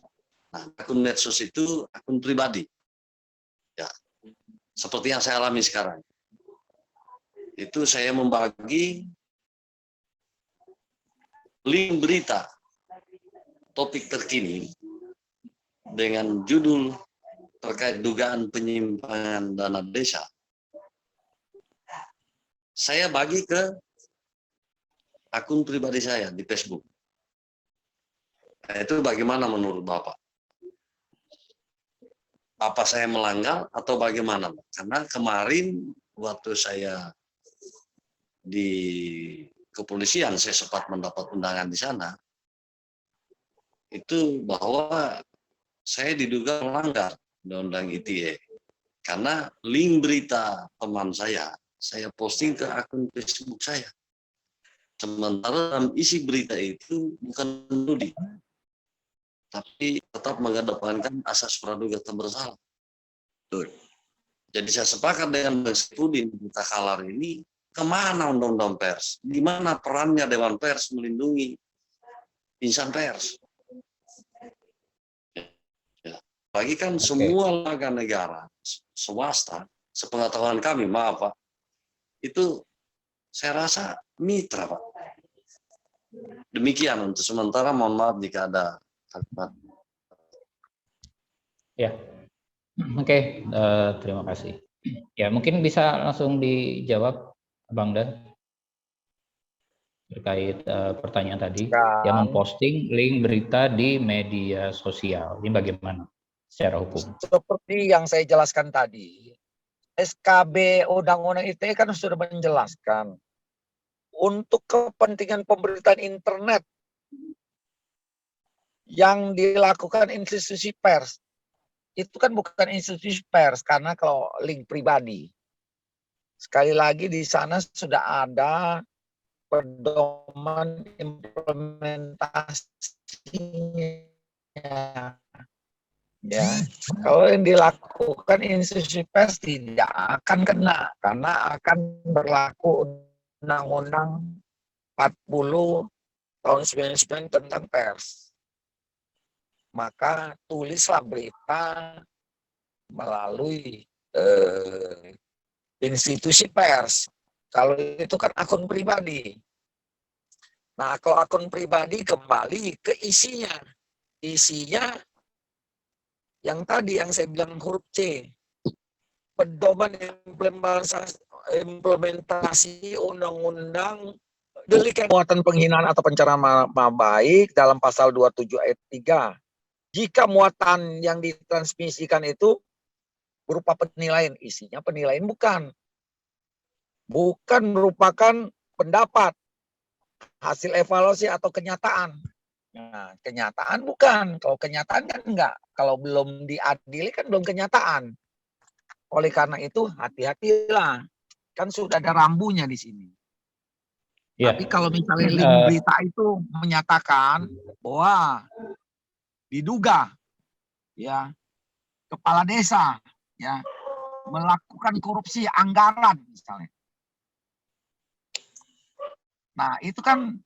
Nah, akun medsos itu akun pribadi. Ya, seperti yang saya alami sekarang. Itu saya membagi link berita topik terkini dengan judul terkait dugaan penyimpangan dana desa. Saya bagi ke akun pribadi saya di Facebook. Nah, itu bagaimana menurut Bapak? Apa saya melanggar atau bagaimana? Karena kemarin waktu saya di kepolisian, saya sempat mendapat undangan di sana, itu bahwa saya diduga melanggar Undang-Undang ITE. Karena link berita teman saya posting ke akun Facebook saya. Sementara dalam isi berita itu bukan menuding, tapi tetap mengedepankan asas praduga tak bersalah. Jadi saya sepakat dengan Bang Saifudin, kita kalar ini, kemana undang-undang pers? Di mana perannya Dewan Pers melindungi insan pers? Ya. Lagi kan semua lembaga negara, swasta, sepengetahuan kami, maaf Pak, itu saya rasa mitra Pak. Demikian untuk sementara, mohon maaf jika ada kalimat. Ya, oke, terima kasih. Ya, mungkin bisa langsung dijawab, Bang Dan, terkait pertanyaan tadi, yang memposting link berita di media sosial. Ini bagaimana secara hukum? Seperti yang saya jelaskan tadi, SKB Undang-Undang ITE kan sudah menjelaskan untuk kepentingan pemberitaan internet yang dilakukan institusi pers, itu kan bukan institusi pers, karena kalau link pribadi. Sekali lagi di sana sudah ada pedoman implementasinya. Ya, kalau yang dilakukan institusi pers tidak akan kena, karena akan berlaku Undang-Undang 40 tahun 99 tentang pers. Maka tulislah berita melalui institusi pers. Kalau itu kan akun pribadi. Nah, kalau akun pribadi kembali ke isinya. Isinya yang tadi yang saya bilang huruf C. Pedoman implementasi undang-undang delik muatan penghinaan atau pencemaran nama baik dalam pasal 27 ayat 3. Jika muatan yang ditransmisikan itu berupa penilaian, isinya penilaian bukan merupakan pendapat, hasil evaluasi atau kenyataan. Nah, kenyataan bukan. Kalau kenyataan kan enggak. Kalau belum diadili kan belum kenyataan. Oleh karena itu hati-hatilah. Kan sudah ada rambunya di sini. Ya. Tapi kalau misalnya link berita itu menyatakan bahwa diduga ya kepala desa ya melakukan korupsi anggaran misalnya. Nah, itu kan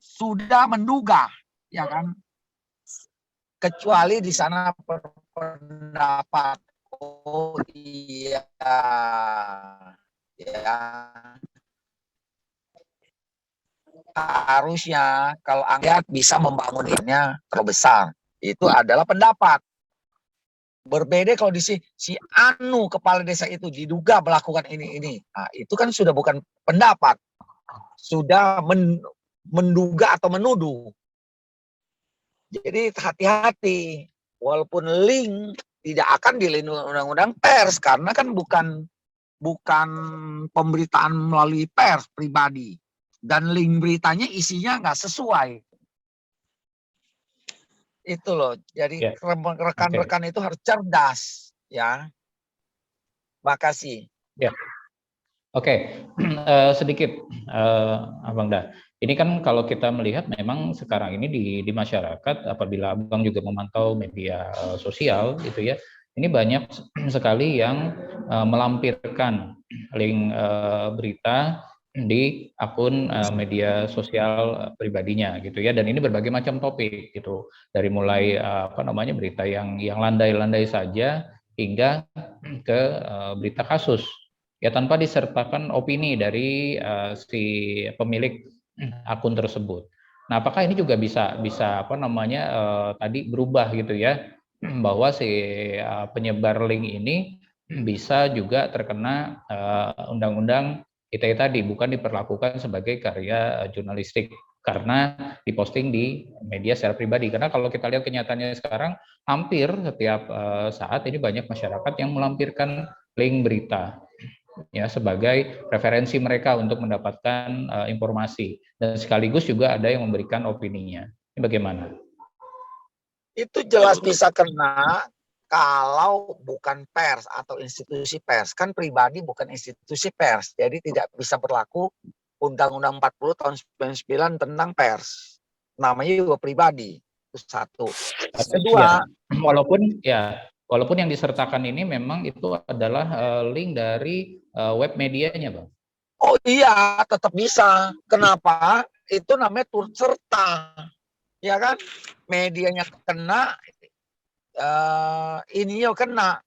sudah menduga, ya kan? Kecuali di sana pendapat, oh iya, ya harusnya kalau anggaran bisa membangunnya terbesar, itu adalah pendapat. Berbeda kalau di si Anu kepala desa itu diduga melakukan ini. Nah, itu kan sudah bukan pendapat, sudah menduga atau menuduh. Jadi hati-hati, walaupun link tidak akan dilindungi undang-undang pers karena kan bukan pemberitaan melalui pers pribadi dan link beritanya isinya nggak sesuai. Itu loh. Jadi rekan-rekan itu harus cerdas, ya. Makasih. Ya. Oke, sedikit Abang Da. Ini kan kalau kita melihat memang sekarang ini di masyarakat, apabila Abang juga memantau media sosial gitu ya, ini banyak sekali yang melampirkan link berita di akun media sosial pribadinya gitu ya, dan ini berbagai macam topik gitu, dari mulai berita yang landai-landai saja hingga ke berita kasus ya, tanpa disertakan opini dari si pemilik akun tersebut. Nah, apakah ini juga bisa tadi berubah gitu ya, bahwa si penyebar link ini bisa juga terkena undang-undang ITE tadi, bukan diperlakukan sebagai karya jurnalistik karena diposting di media secara pribadi. Karena kalau kita lihat kenyataannya sekarang, hampir setiap saat ini banyak masyarakat yang melampirkan link berita ya sebagai referensi mereka untuk mendapatkan informasi, dan sekaligus juga ada yang memberikan opininya. Ini bagaimana? Itu jelas bisa kena kalau bukan pers atau institusi pers. Kan pribadi bukan institusi pers, jadi tidak bisa berlaku Undang-Undang 40 tahun 99 tentang pers. Namanya juga pribadi. Itu satu. Kedua, walaupun yang disertakan ini memang itu adalah link dari web medianya, Bang. Oh iya, tetap bisa. Kenapa? Itu namanya turut serta. Ya kan? Medianya kena, ininya kena.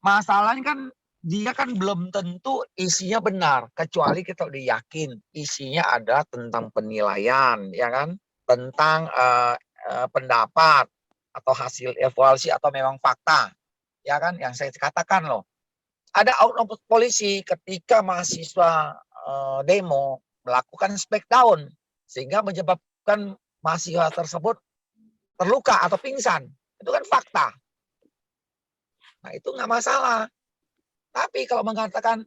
Masalahnya kan dia kan belum tentu isinya benar, kecuali kita udah yakin isinya adalah tentang penilaian, ya kan? Tentang pendapat atau hasil evaluasi atau memang fakta, ya kan? Yang saya katakan loh. Ada oknum polisi ketika mahasiswa demo melakukan smackdown sehingga menyebabkan mahasiswa tersebut terluka atau pingsan. Itu kan fakta. Nah, itu nggak masalah. Tapi kalau mengatakan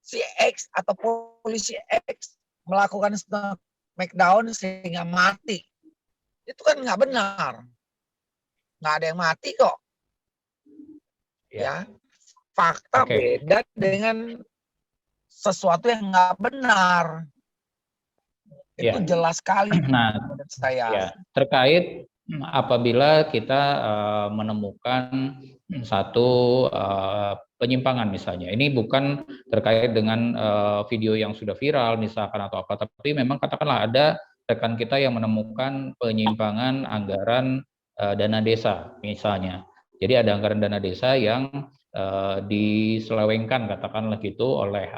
si X atau polisi X melakukan smackdown sehingga mati, itu kan nggak benar. Nggak ada yang mati kok. Ya. Fakta beda dengan sesuatu yang nggak benar. Itu jelas sekali menurut saya. Ya, terkait apabila kita menemukan satu penyimpangan misalnya, ini bukan terkait dengan video yang sudah viral misalkan atau apa, tapi memang katakanlah ada rekan kita yang menemukan penyimpangan anggaran dana desa misalnya. Jadi ada anggaran dana desa yang diselewengkan katakanlah gitu oleh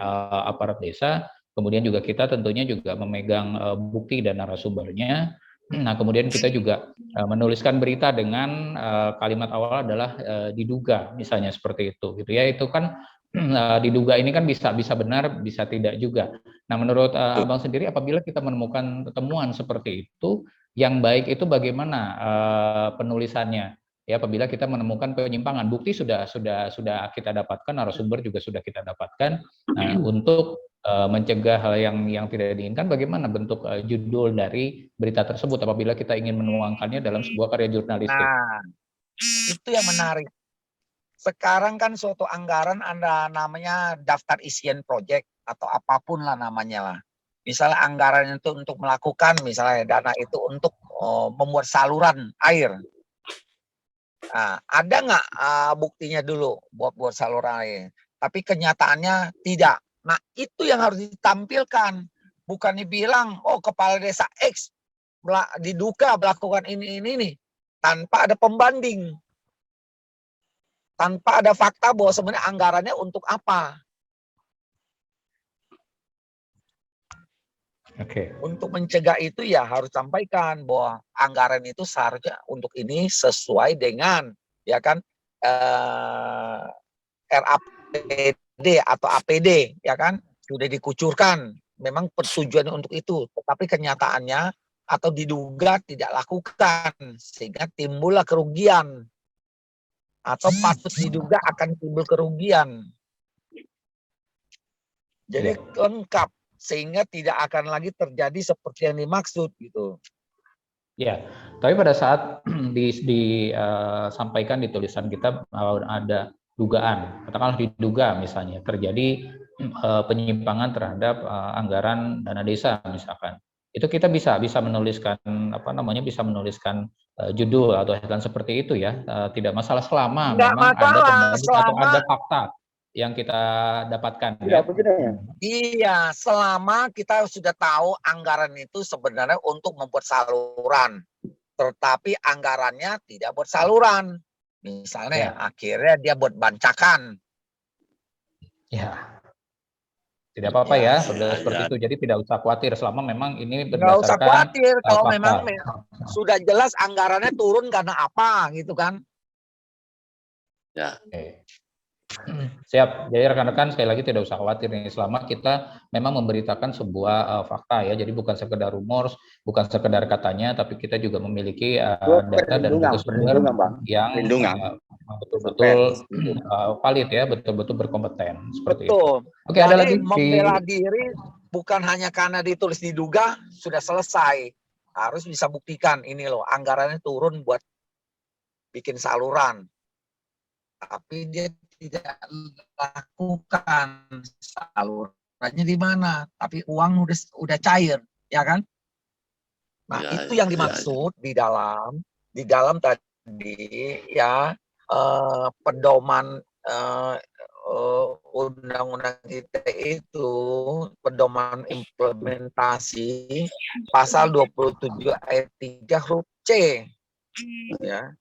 aparat desa. Kemudian juga kita tentunya juga memegang bukti dan narasumbernya. Nah, kemudian kita juga menuliskan berita dengan kalimat awal adalah diduga, misalnya seperti itu, gitu ya. Itu kan diduga ini kan bisa benar, bisa tidak juga. Nah, menurut Abang sendiri, apabila kita menemukan temuan seperti itu, yang baik itu bagaimana penulisannya? Ya, apabila kita menemukan penyimpangan, bukti sudah kita dapatkan, narasumber juga sudah kita dapatkan. Nah, untuk mencegah hal yang tidak diinginkan, bagaimana bentuk judul dari berita tersebut apabila kita ingin menuangkannya dalam sebuah karya jurnalistik? Nah, itu yang menarik. Sekarang kan suatu anggaran ada namanya daftar isian proyek atau apapun lah namanya lah. Misalnya anggaran itu untuk melakukan, misalnya dana itu untuk membuat saluran air. Nah, ada nggak buktinya dulu buat saluran air? Tapi kenyataannya tidak. Nah, itu yang harus ditampilkan. Bukan dibilang, oh kepala desa X diduga melakukan ini nih, tanpa ada pembanding. Tanpa ada fakta bahwa sebenarnya anggarannya untuk apa. Untuk mencegah itu ya harus sampaikan bahwa anggaran itu seharusnya untuk ini sesuai dengan ya kan RAPD atau APD ya kan sudah dikucurkan memang tujuannya untuk itu, tetapi kenyataannya atau diduga tidak lakukan sehingga timbullah kerugian atau patut diduga akan timbul kerugian. Jadi lengkap sehingga tidak akan lagi terjadi seperti yang dimaksud gitu. Ya, tapi pada saat disampaikan di tulisan kita ada dugaan, katakanlah diduga misalnya terjadi penyimpangan terhadap anggaran dana desa misalkan, itu kita bisa menuliskan bisa menuliskan judul atau headline seperti itu ya, tidak masalah selama memang ada pembanding atau ada fakta yang kita dapatkan ya. Iya, selama kita sudah tahu anggaran itu sebenarnya untuk membuat saluran, tetapi anggarannya tidak buat saluran. Misalnya akhirnya dia buat bancakan. Ya. Tidak apa-apa ya, seperti itu. Jadi tidak usah khawatir selama memang ini berdasarkan nggak usah khawatir kalau fakta. memang sudah jelas anggarannya turun karena apa gitu kan. Ya. Siap. Jadi rekan-rekan sekali lagi tidak usah khawatir nih, selama kita memang memberitakan sebuah fakta ya. Jadi bukan sekedar rumors, bukan sekedar katanya, tapi kita juga memiliki data dan juga sumber yang betul-betul valid ya, betul-betul berkompeten seperti itu. Oke, ada lagi membela diri bukan hanya karena ditulis diduga sudah selesai. Harus bisa buktikan ini loh anggarannya turun buat bikin saluran. Tapi dia tidak lakukan salurannya di mana, tapi uang udah cair, ya kan? Nah, itu yang dimaksud di dalam tadi ya pedoman undang-undang kita itu pedoman implementasi pasal 27 ayat 3 huruf C ya.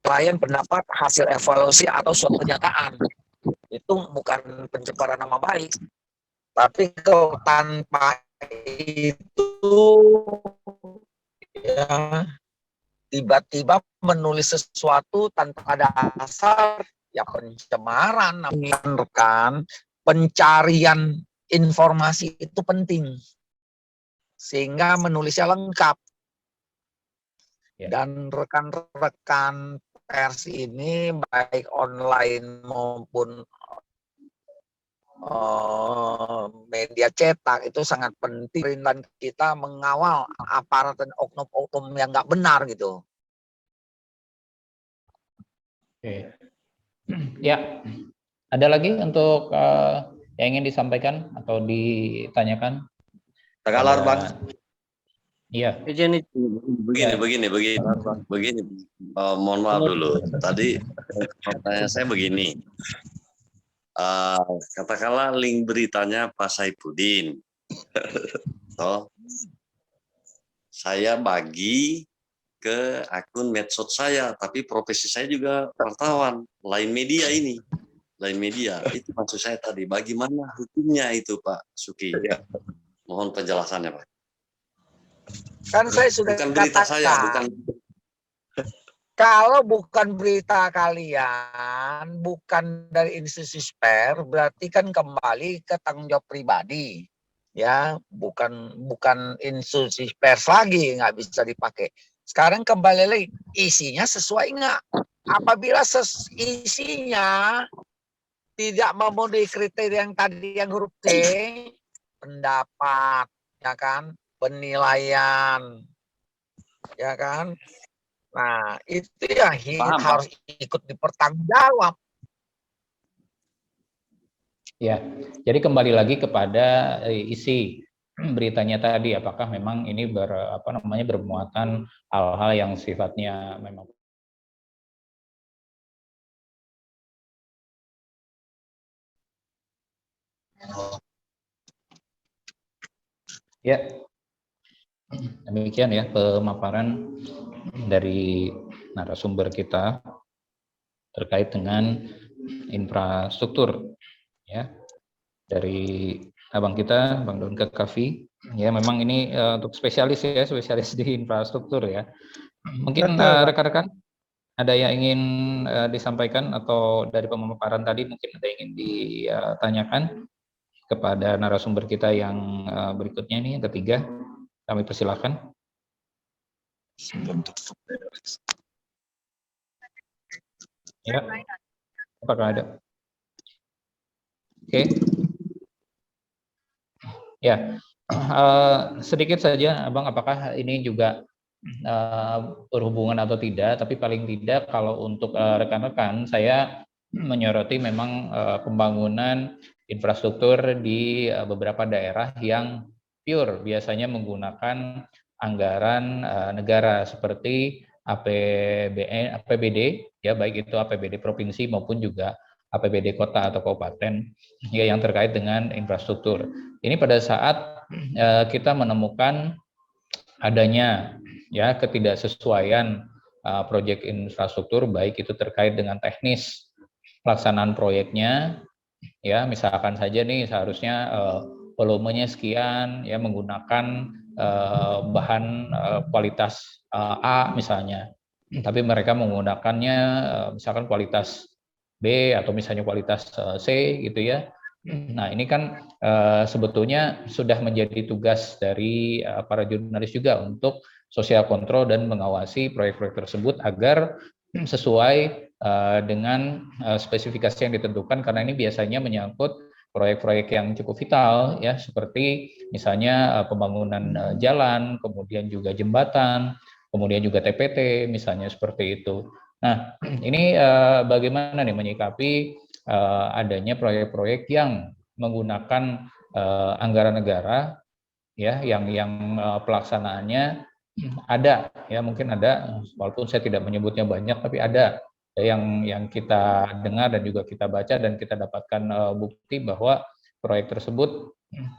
Klien pendapat hasil evaluasi atau suatu kenyataan itu bukan pencemaran nama baik, tapi kalau tanpa itu ya tiba-tiba menulis sesuatu tanpa ada dasar ya pencemaran. Rekan, pencarian informasi itu penting sehingga menulisnya lengkap dan rekan-rekan pers ini baik online maupun media cetak itu sangat penting dan kita mengawal aparat dan oknum-oknum yang nggak benar gitu. Oke. Ya, ada lagi untuk yang ingin disampaikan atau ditanyakan? Tegalar Bang. Iya. Begini. Mohon maaf dulu. Tadi pertanyaan saya begini. Katakanlah link beritanya Pak Saifuddin. Saya bagi ke akun medsos saya, tapi profesi saya juga wartawan, lain media ini. Lain media, itu maksud saya tadi. Bagaimana hukumnya itu Pak Suki? Mohon penjelasannya Pak. Kan saya sudah Bukan berita saya, katakan, bukan. kalau bukan berita kalian, bukan dari institusi pers, berarti kan kembali ke tanggung jawab pribadi. Ya, bukan institusi pers lagi, nggak bisa dipakai. Sekarang kembali lagi, isinya sesuai nggak? Apabila isinya tidak memenuhi kriteria yang tadi yang huruf T, pendapat, ya kan, penilaian, ya kan. Nah, itu yang harus ikut dipertanggungjawab. Ya, jadi kembali lagi kepada isi beritanya tadi, apakah memang ini bermuatan hal-hal yang sifatnya memang ya. Demikian ya pemaparan dari narasumber kita terkait dengan infrastruktur ya dari abang kita Bang Don Kekafi. Ya memang ini untuk spesialis di infrastruktur ya. Mungkin rekan-rekan ada yang ingin disampaikan atau dari pemaparan tadi mungkin ada yang ingin ditanyakan kepada narasumber kita yang berikutnya ini yang ketiga. Kami persilahkan. Ya, apakah ada? Oke. Ya, sedikit saja, Abang, apakah ini juga berhubungan atau tidak? Tapi paling tidak kalau untuk rekan-rekan, saya menyoroti memang pembangunan infrastruktur di beberapa daerah yang pure biasanya menggunakan anggaran negara seperti APBD ya, baik itu APBD provinsi maupun juga APBD kota atau kabupaten ya yang terkait dengan infrastruktur. Ini pada saat kita menemukan adanya ya ketidaksesuaian proyek infrastruktur baik itu terkait dengan teknis pelaksanaan proyeknya ya, misalkan saja nih seharusnya volumenya sekian ya menggunakan bahan kualitas A misalnya, tapi mereka menggunakannya misalkan kualitas B atau misalnya kualitas C gitu ya. Nah ini kan sebetulnya sudah menjadi tugas dari para jurnalis juga untuk sosial kontrol dan mengawasi proyek-proyek tersebut agar sesuai dengan spesifikasi yang ditentukan, karena ini biasanya menyangkut proyek-proyek yang cukup vital ya, seperti misalnya pembangunan jalan, kemudian juga jembatan, kemudian juga TPT misalnya seperti itu. Nah ini bagaimana nih menyikapi adanya proyek-proyek yang menggunakan anggaran negara ya yang pelaksanaannya ada ya, mungkin ada walaupun saya tidak menyebutnya banyak, tapi ada yang kita dengar dan juga kita baca dan kita dapatkan bukti bahwa proyek tersebut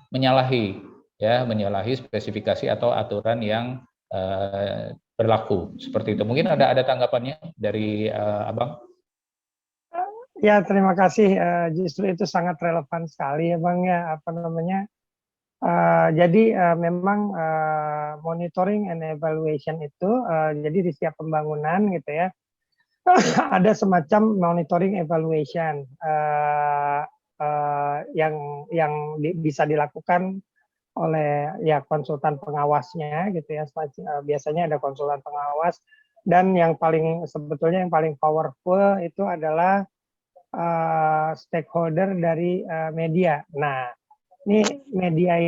menyalahi spesifikasi atau aturan yang berlaku seperti itu. Mungkin ada tanggapannya dari Abang? Ya, terima kasih. Justru itu sangat relevan sekali ya Bang ya, jadi memang monitoring and evaluation itu jadi di setiap pembangunan gitu ya ada semacam monitoring evaluation yang bisa dilakukan oleh ya konsultan pengawasnya gitu ya. Biasanya ada konsultan pengawas, dan yang paling sebetulnya yang paling powerful itu adalah stakeholder dari media. Nah, ini media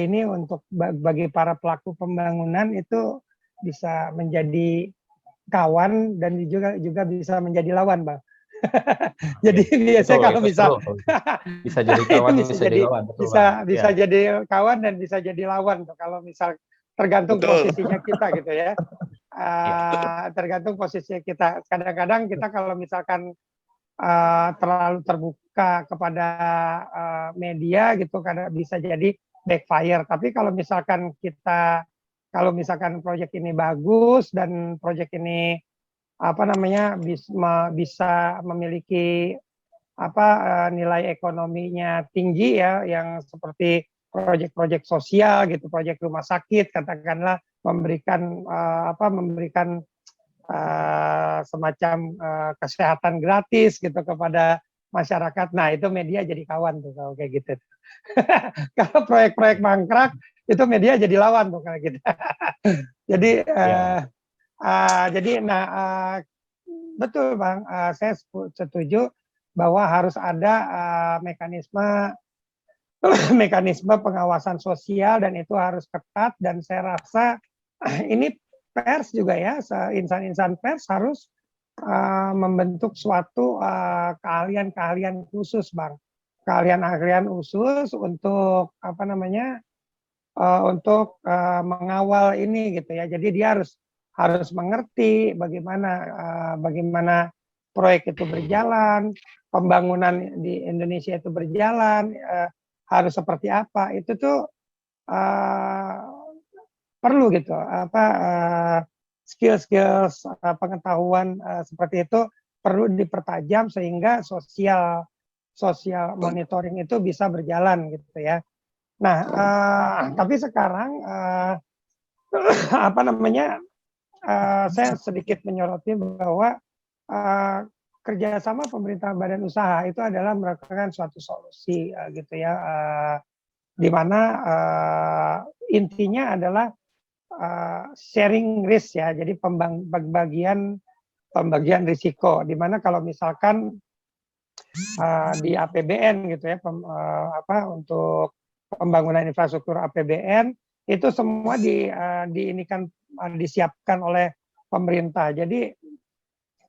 ini untuk bagi para pelaku pembangunan itu bisa menjadi kawan dan juga bisa menjadi lawan, Bang. Jadi biasanya kalau misal bisa jadi kawan, bisa jadi lawan, bisa jadi kawan dan bisa jadi lawan tuh kalau misal tergantung posisinya kita gitu ya. Tergantung posisinya kita. Kadang-kadang kita kalau misalkan terlalu terbuka kepada media gitu, kadang bisa jadi backfire. Tapi kalau misalkan kita kalau misalkan proyek ini bagus dan proyek ini bisa memiliki nilai ekonominya tinggi ya, yang seperti proyek-proyek sosial gitu, proyek rumah sakit katakanlah, memberikan semacam kesehatan gratis gitu kepada masyarakat. Nah, itu media jadi kawan tuh kalau kayak gitu. Kalau proyek-proyek mangkrak itu media jadi lawan tuh kayak gitu. Jadi betul Bang, saya setuju bahwa harus ada mekanisme pengawasan sosial, dan itu harus ketat, dan saya rasa ini pers juga ya, insan-insan pers harus membentuk suatu keahlian-keahlian khusus, Bang. Keahlian-keahlian khusus untuk untuk mengawal ini gitu ya. Jadi dia harus mengerti bagaimana proyek itu berjalan, pembangunan di Indonesia itu berjalan, harus seperti apa. Itu tuh perlu gitu, skill-skill pengetahuan seperti itu perlu dipertajam sehingga sosial monitoring itu bisa berjalan gitu ya. Nah, tapi sekarang saya sedikit menyoroti bahwa kerjasama pemerintah badan usaha itu adalah merupakan suatu solusi gitu ya, di mana intinya adalah sharing risk ya, jadi pembagian risiko, di mana kalau misalkan di APBN gitu ya, untuk pembangunan infrastruktur APBN itu semua disiapkan oleh pemerintah. Jadi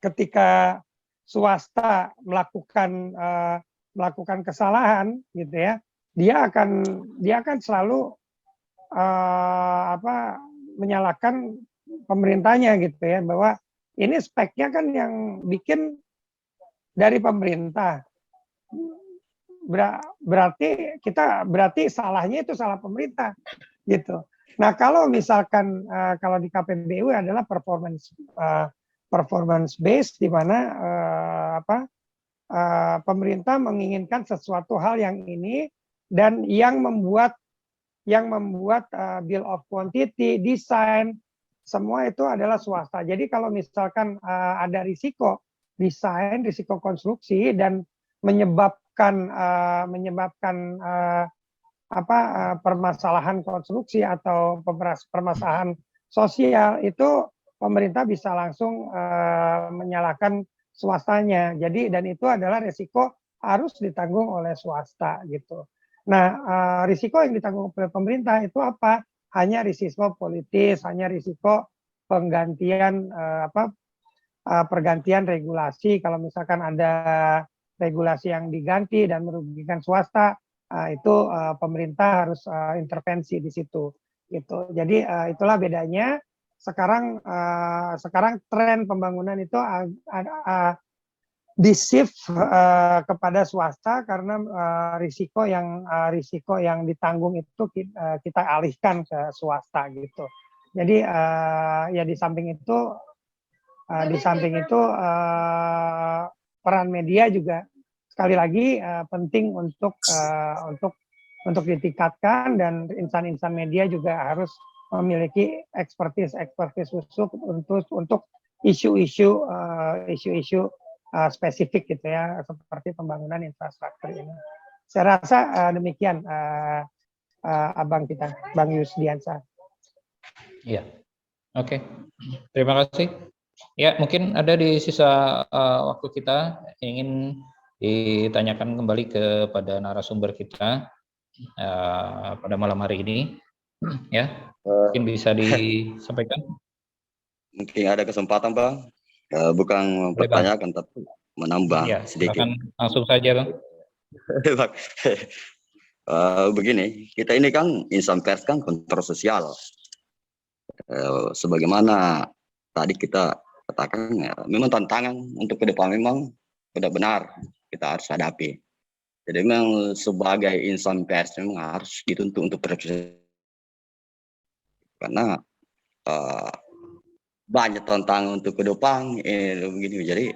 ketika swasta melakukan kesalahan gitu ya, dia akan selalu menyalahkan pemerintahnya gitu ya, bahwa ini speknya kan yang bikin dari pemerintah. Berarti salahnya itu salah pemerintah gitu. Nah, kalau misalkan kalau di KPBU adalah performance based, di mana pemerintah menginginkan sesuatu hal yang ini, dan yang membuat bill of quantity, desain, semua itu adalah swasta. Jadi kalau misalkan ada risiko desain, risiko konstruksi, dan menyebabkan permasalahan konstruksi atau permasalahan sosial, itu pemerintah bisa langsung menyalahkan swastanya. Jadi, dan itu adalah risiko harus ditanggung oleh swasta gitu. Nah, risiko yang ditanggung oleh pemerintah itu apa? Hanya risiko politis, hanya risiko penggantian pergantian regulasi. Kalau misalkan ada regulasi yang diganti dan merugikan swasta, itu pemerintah harus intervensi di situ gitu. Jadi itulah bedanya. Sekarang tren pembangunan itu di-shift kepada swasta, karena risiko yang ditanggung itu kita alihkan ke swasta gitu. Jadi ya di samping itu peran media juga sekali lagi penting untuk ditingkatkan, dan insan-insan media juga harus memiliki ekspertis khusus untuk isu-isu spesifik gitu ya, seperti pembangunan infrastruktur ini. Saya rasa demikian Bang Yusdiansa. Iya, oke. Terima kasih. Ya, mungkin ada di sisa waktu kita ingin ditanyakan kembali kepada narasumber kita pada malam hari ini, ya. Mungkin bisa disampaikan. Mungkin ada kesempatan, Bang. Bukan pertanyaan, tapi menambah ya, sedikit. Langsung saja, Bang. Begini, kita ini kan insan pers kan kontroversial. Sebagaimana tadi kita katakan, memang tantangan untuk ke depan memang benar-benar kita harus hadapi. Jadi memang sebagai insan pers memang harus dituntut untuk berproses, karena eh, banyak tantangan untuk ke depan begini. Jadi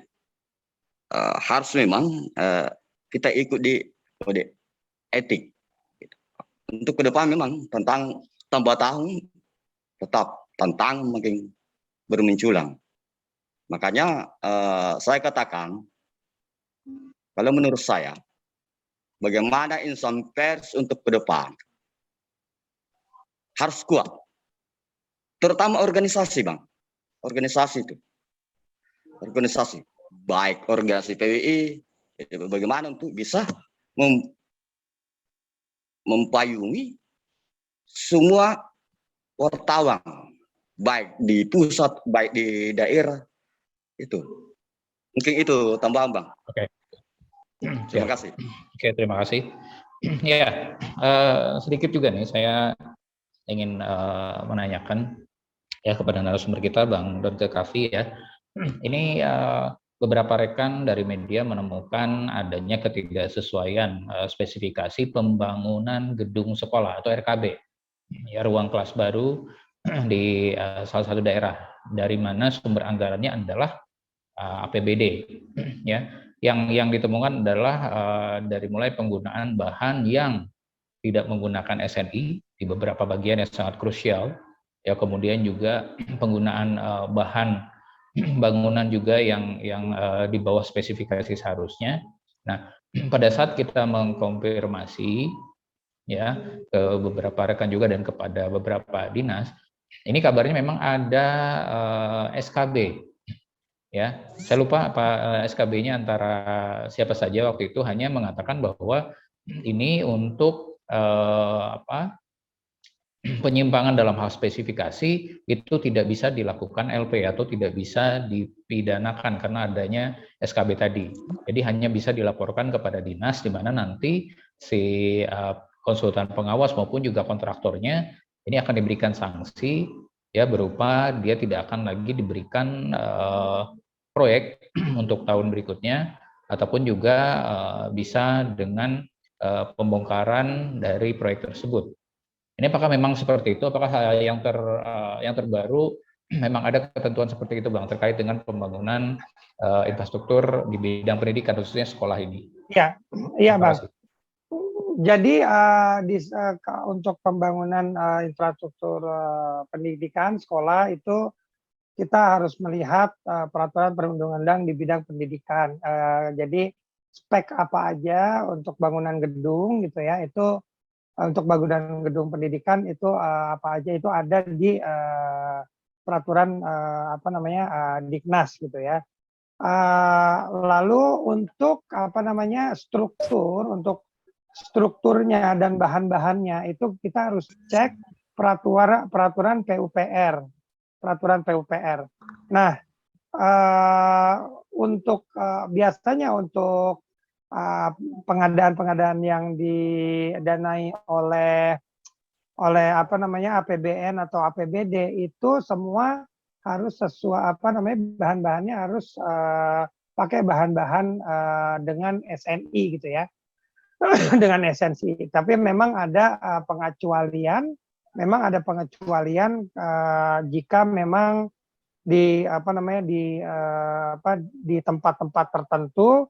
harus memang kita ikut di kode etik. Untuk ke depan memang tentang tambah tahun tetap tentang makin bermunculan. Makanya saya katakan, kalau menurut saya, bagaimana insan pers untuk ke depan harus kuat, terutama organisasi, Bang. Organisasi itu, organisasi baik organisasi PWI, bagaimana untuk bisa mempayungi semua wartawan, baik di pusat, baik di daerah, itu. Mungkin itu tambahan, Bang. Oke. Terima kasih. Oke, terima kasih. Ya, sedikit juga nih saya ingin menanyakan ya kepada narasumber kita, Bang Dr. Kavi ya. Ini beberapa rekan dari media menemukan adanya ketidaksesuaian spesifikasi pembangunan gedung sekolah atau RKB, ya, ruang kelas baru di salah satu daerah, dari mana sumber anggarannya adalah APBD, ya. Yang ditemukan adalah dari mulai penggunaan bahan yang tidak menggunakan SNI di beberapa bagian yang sangat krusial, ya, kemudian juga penggunaan bahan bangunan juga yang di bawah spesifikasi seharusnya. Nah, pada saat kita mengkonfirmasi ya ke beberapa rekan juga dan kepada beberapa dinas, ini kabarnya memang ada SKB, ya. Saya lupa apa SKB-nya antara siapa saja waktu itu, hanya mengatakan bahwa ini untuk penyimpangan dalam hal spesifikasi itu tidak bisa dilakukan LP atau tidak bisa dipidanakan karena adanya SKB tadi. Jadi hanya bisa dilaporkan kepada dinas, di mana nanti si konsultan pengawas maupun juga kontraktornya ini akan diberikan sanksi, ya, berupa dia tidak akan lagi diberikan proyek untuk tahun berikutnya, ataupun juga bisa dengan pembongkaran dari proyek tersebut. Ini apakah memang seperti itu? Apakah yang terbaru memang ada ketentuan seperti itu, Bang, terkait dengan pembangunan infrastruktur di bidang pendidikan, khususnya sekolah ini? Iya, iya, Bang. Jadi untuk pembangunan infrastruktur pendidikan sekolah itu kita harus melihat peraturan perundang-undang di bidang pendidikan. Jadi spek apa aja untuk bangunan gedung gitu ya, itu untuk bangunan gedung pendidikan itu apa aja itu ada di peraturan Diknas gitu ya. Lalu untuk strukturnya dan bahan-bahannya itu kita harus cek peraturan PUPR. Nah, untuk biasanya untuk pengadaan-pengadaan yang didanai oleh APBN atau APBD itu semua harus sesuai bahan-bahannya harus pakai bahan-bahan dengan SNI gitu ya. Dengan esensi. Tapi memang ada pengecualian jika memang di tempat-tempat tertentu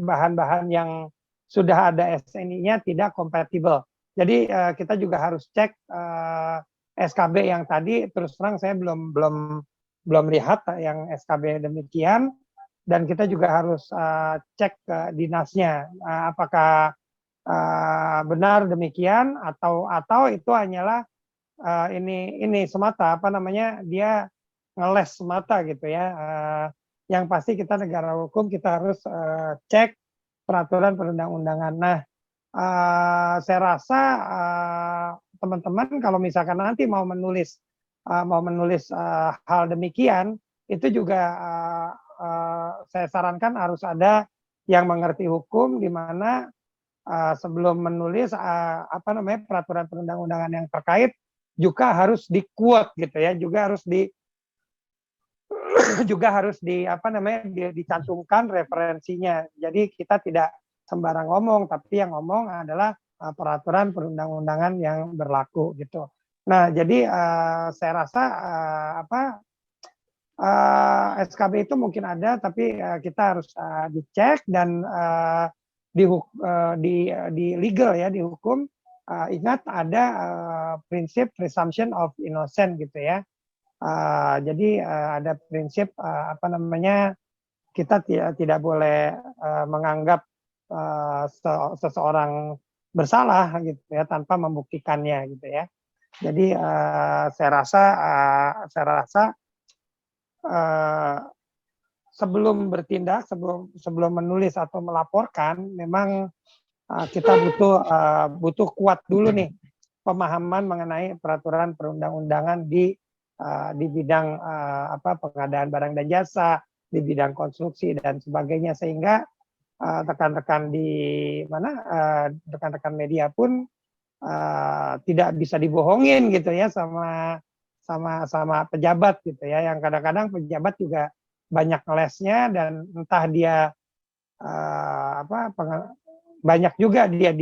bahan-bahan yang sudah ada SNI-nya tidak kompatibel. Jadi kita juga harus cek SKB yang tadi. Terus terang saya belum lihat yang SKB demikian, dan kita juga harus cek ke dinasnya apakah benar demikian atau itu hanyalah ini semata dia ngeles semata gitu ya. Yang pasti kita negara hukum, kita harus cek peraturan perundang-undangan. Nah, saya rasa teman-teman kalau misalkan nanti mau menulis hal demikian, itu juga saya sarankan harus ada yang mengerti hukum, di mana sebelum menulis peraturan perundang-undangan yang terkait juga harus di-quote gitu ya, juga harus dicantumkan referensinya. Jadi kita tidak sembarang ngomong, tapi yang ngomong adalah peraturan perundang-undangan yang berlaku gitu. Nah, jadi saya rasa SKB itu mungkin ada, tapi kita harus dicek dan di legal ya, di hukum. Ingat ada prinsip presumption of innocent gitu ya. Jadi ada prinsip kita tidak boleh menganggap seseorang bersalah gitu ya tanpa membuktikannya gitu ya. Jadi saya rasa sebelum bertindak, sebelum menulis atau melaporkan, memang kita butuh kuat dulu nih pemahaman mengenai peraturan perundang-undangan di bidang pengadaan barang dan jasa, di bidang konstruksi dan sebagainya, sehingga rekan-rekan rekan-rekan media pun tidak bisa dibohongin gitu ya sama pejabat gitu ya, yang kadang-kadang pejabat juga banyak lesnya dan entah dia banyak juga dia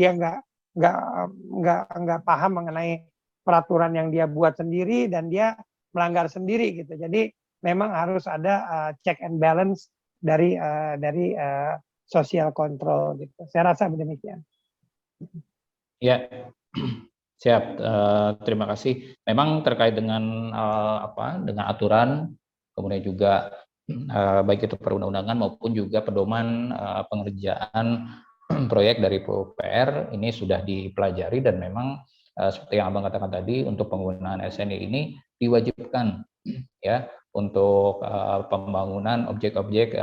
nggak paham mengenai peraturan yang dia buat sendiri dan dia melanggar sendiri gitu. Jadi memang harus ada check and balance dari social control gitu. Saya rasa demikian. Ya, siap. Terima kasih. Memang terkait dengan dengan aturan, kemudian juga baik itu perundang-undangan maupun juga pedoman pengerjaan proyek dari PUPR ini sudah dipelajari, dan memang seperti yang Abang katakan tadi, untuk penggunaan SNI ini diwajibkan ya untuk pembangunan objek-objek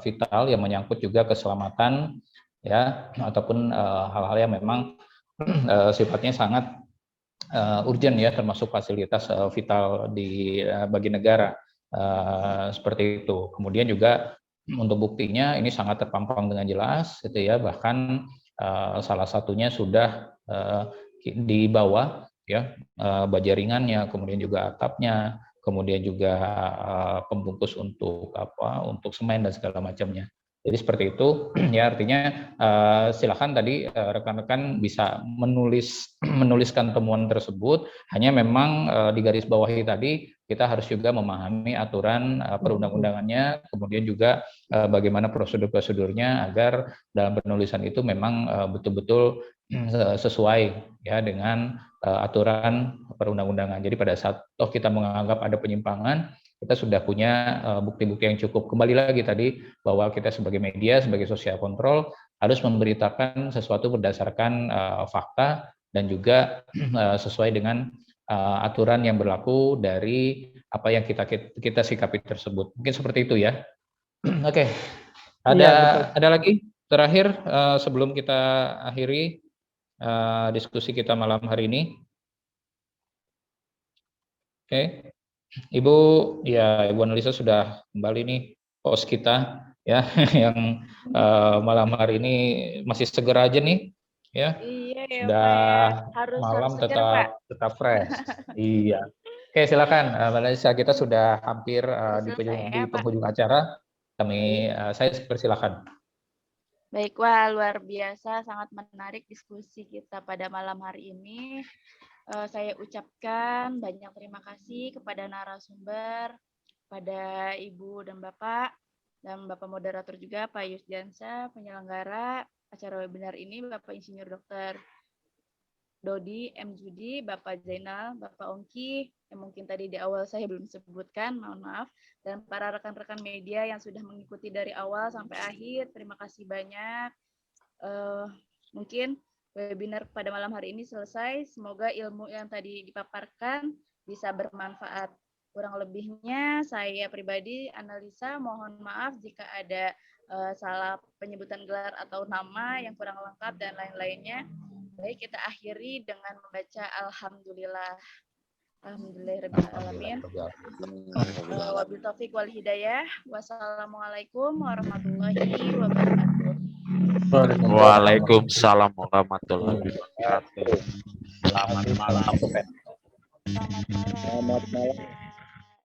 vital yang menyangkut juga keselamatan ya, ataupun hal-hal yang memang sifatnya sangat urgent ya, termasuk fasilitas vital bagi negara seperti itu. Kemudian juga untuk buktinya ini sangat terpampang dengan jelas gitu ya, bahkan salah satunya sudah dibawa ya, baja ringannya, kemudian juga atapnya, kemudian juga pembungkus untuk semen dan segala macamnya. Jadi seperti itu ya, artinya silakan tadi rekan-rekan bisa menuliskan temuan tersebut, hanya memang di garis bawahi tadi kita harus juga memahami aturan perundang-undangannya, kemudian juga bagaimana prosedur-prosedurnya agar dalam penulisan itu memang betul-betul sesuai ya dengan aturan perundang-undangan. Jadi pada saat kita menganggap ada penyimpangan, kita sudah punya bukti-bukti yang cukup. Kembali lagi tadi bahwa kita sebagai media, sebagai social control harus memberitakan sesuatu berdasarkan fakta dan juga sesuai dengan aturan yang berlaku dari apa yang kita sikapi tersebut. Mungkin seperti itu ya. Oke. Ada lagi terakhir sebelum kita akhiri diskusi kita malam hari ini. Oke. Ibu Analisa sudah kembali nih, host kita ya yang malam hari ini masih seger aja nih ya. Iya ya, sudah Pak. malam harus seger, tetap fresh. Iya. Oke, silakan Mbak Analisa, kita sudah hampir di penghujung acara. Saya persilakan. Baik, wah luar biasa, sangat menarik diskusi kita pada malam hari ini. Saya ucapkan banyak terima kasih kepada narasumber, pada Ibu dan Bapak moderator juga, Pak Yusdiansyah, penyelenggara acara webinar ini, Bapak Insinyur Dr. Dodi M. Judi, Bapak Zainal, Bapak Ongki, yang mungkin tadi di awal saya belum sebutkan, mohon maaf, dan para rekan-rekan media yang sudah mengikuti dari awal sampai akhir, terima kasih banyak. Mungkin webinar pada malam hari ini selesai. Semoga ilmu yang tadi dipaparkan bisa bermanfaat. Kurang lebihnya saya pribadi, Analisa, mohon maaf jika ada salah penyebutan gelar atau nama yang kurang lengkap dan lain-lainnya. Baik, kita akhiri dengan membaca Alhamdulillah. Alhamdulillahirabbil alamin. Wabil taufiq wal hidayah. Wassalamualaikum warahmatullahi wabarakatuh. Waalaikumsalam warahmatullahi wabarakatuh. Selamat malam. Selamat malam.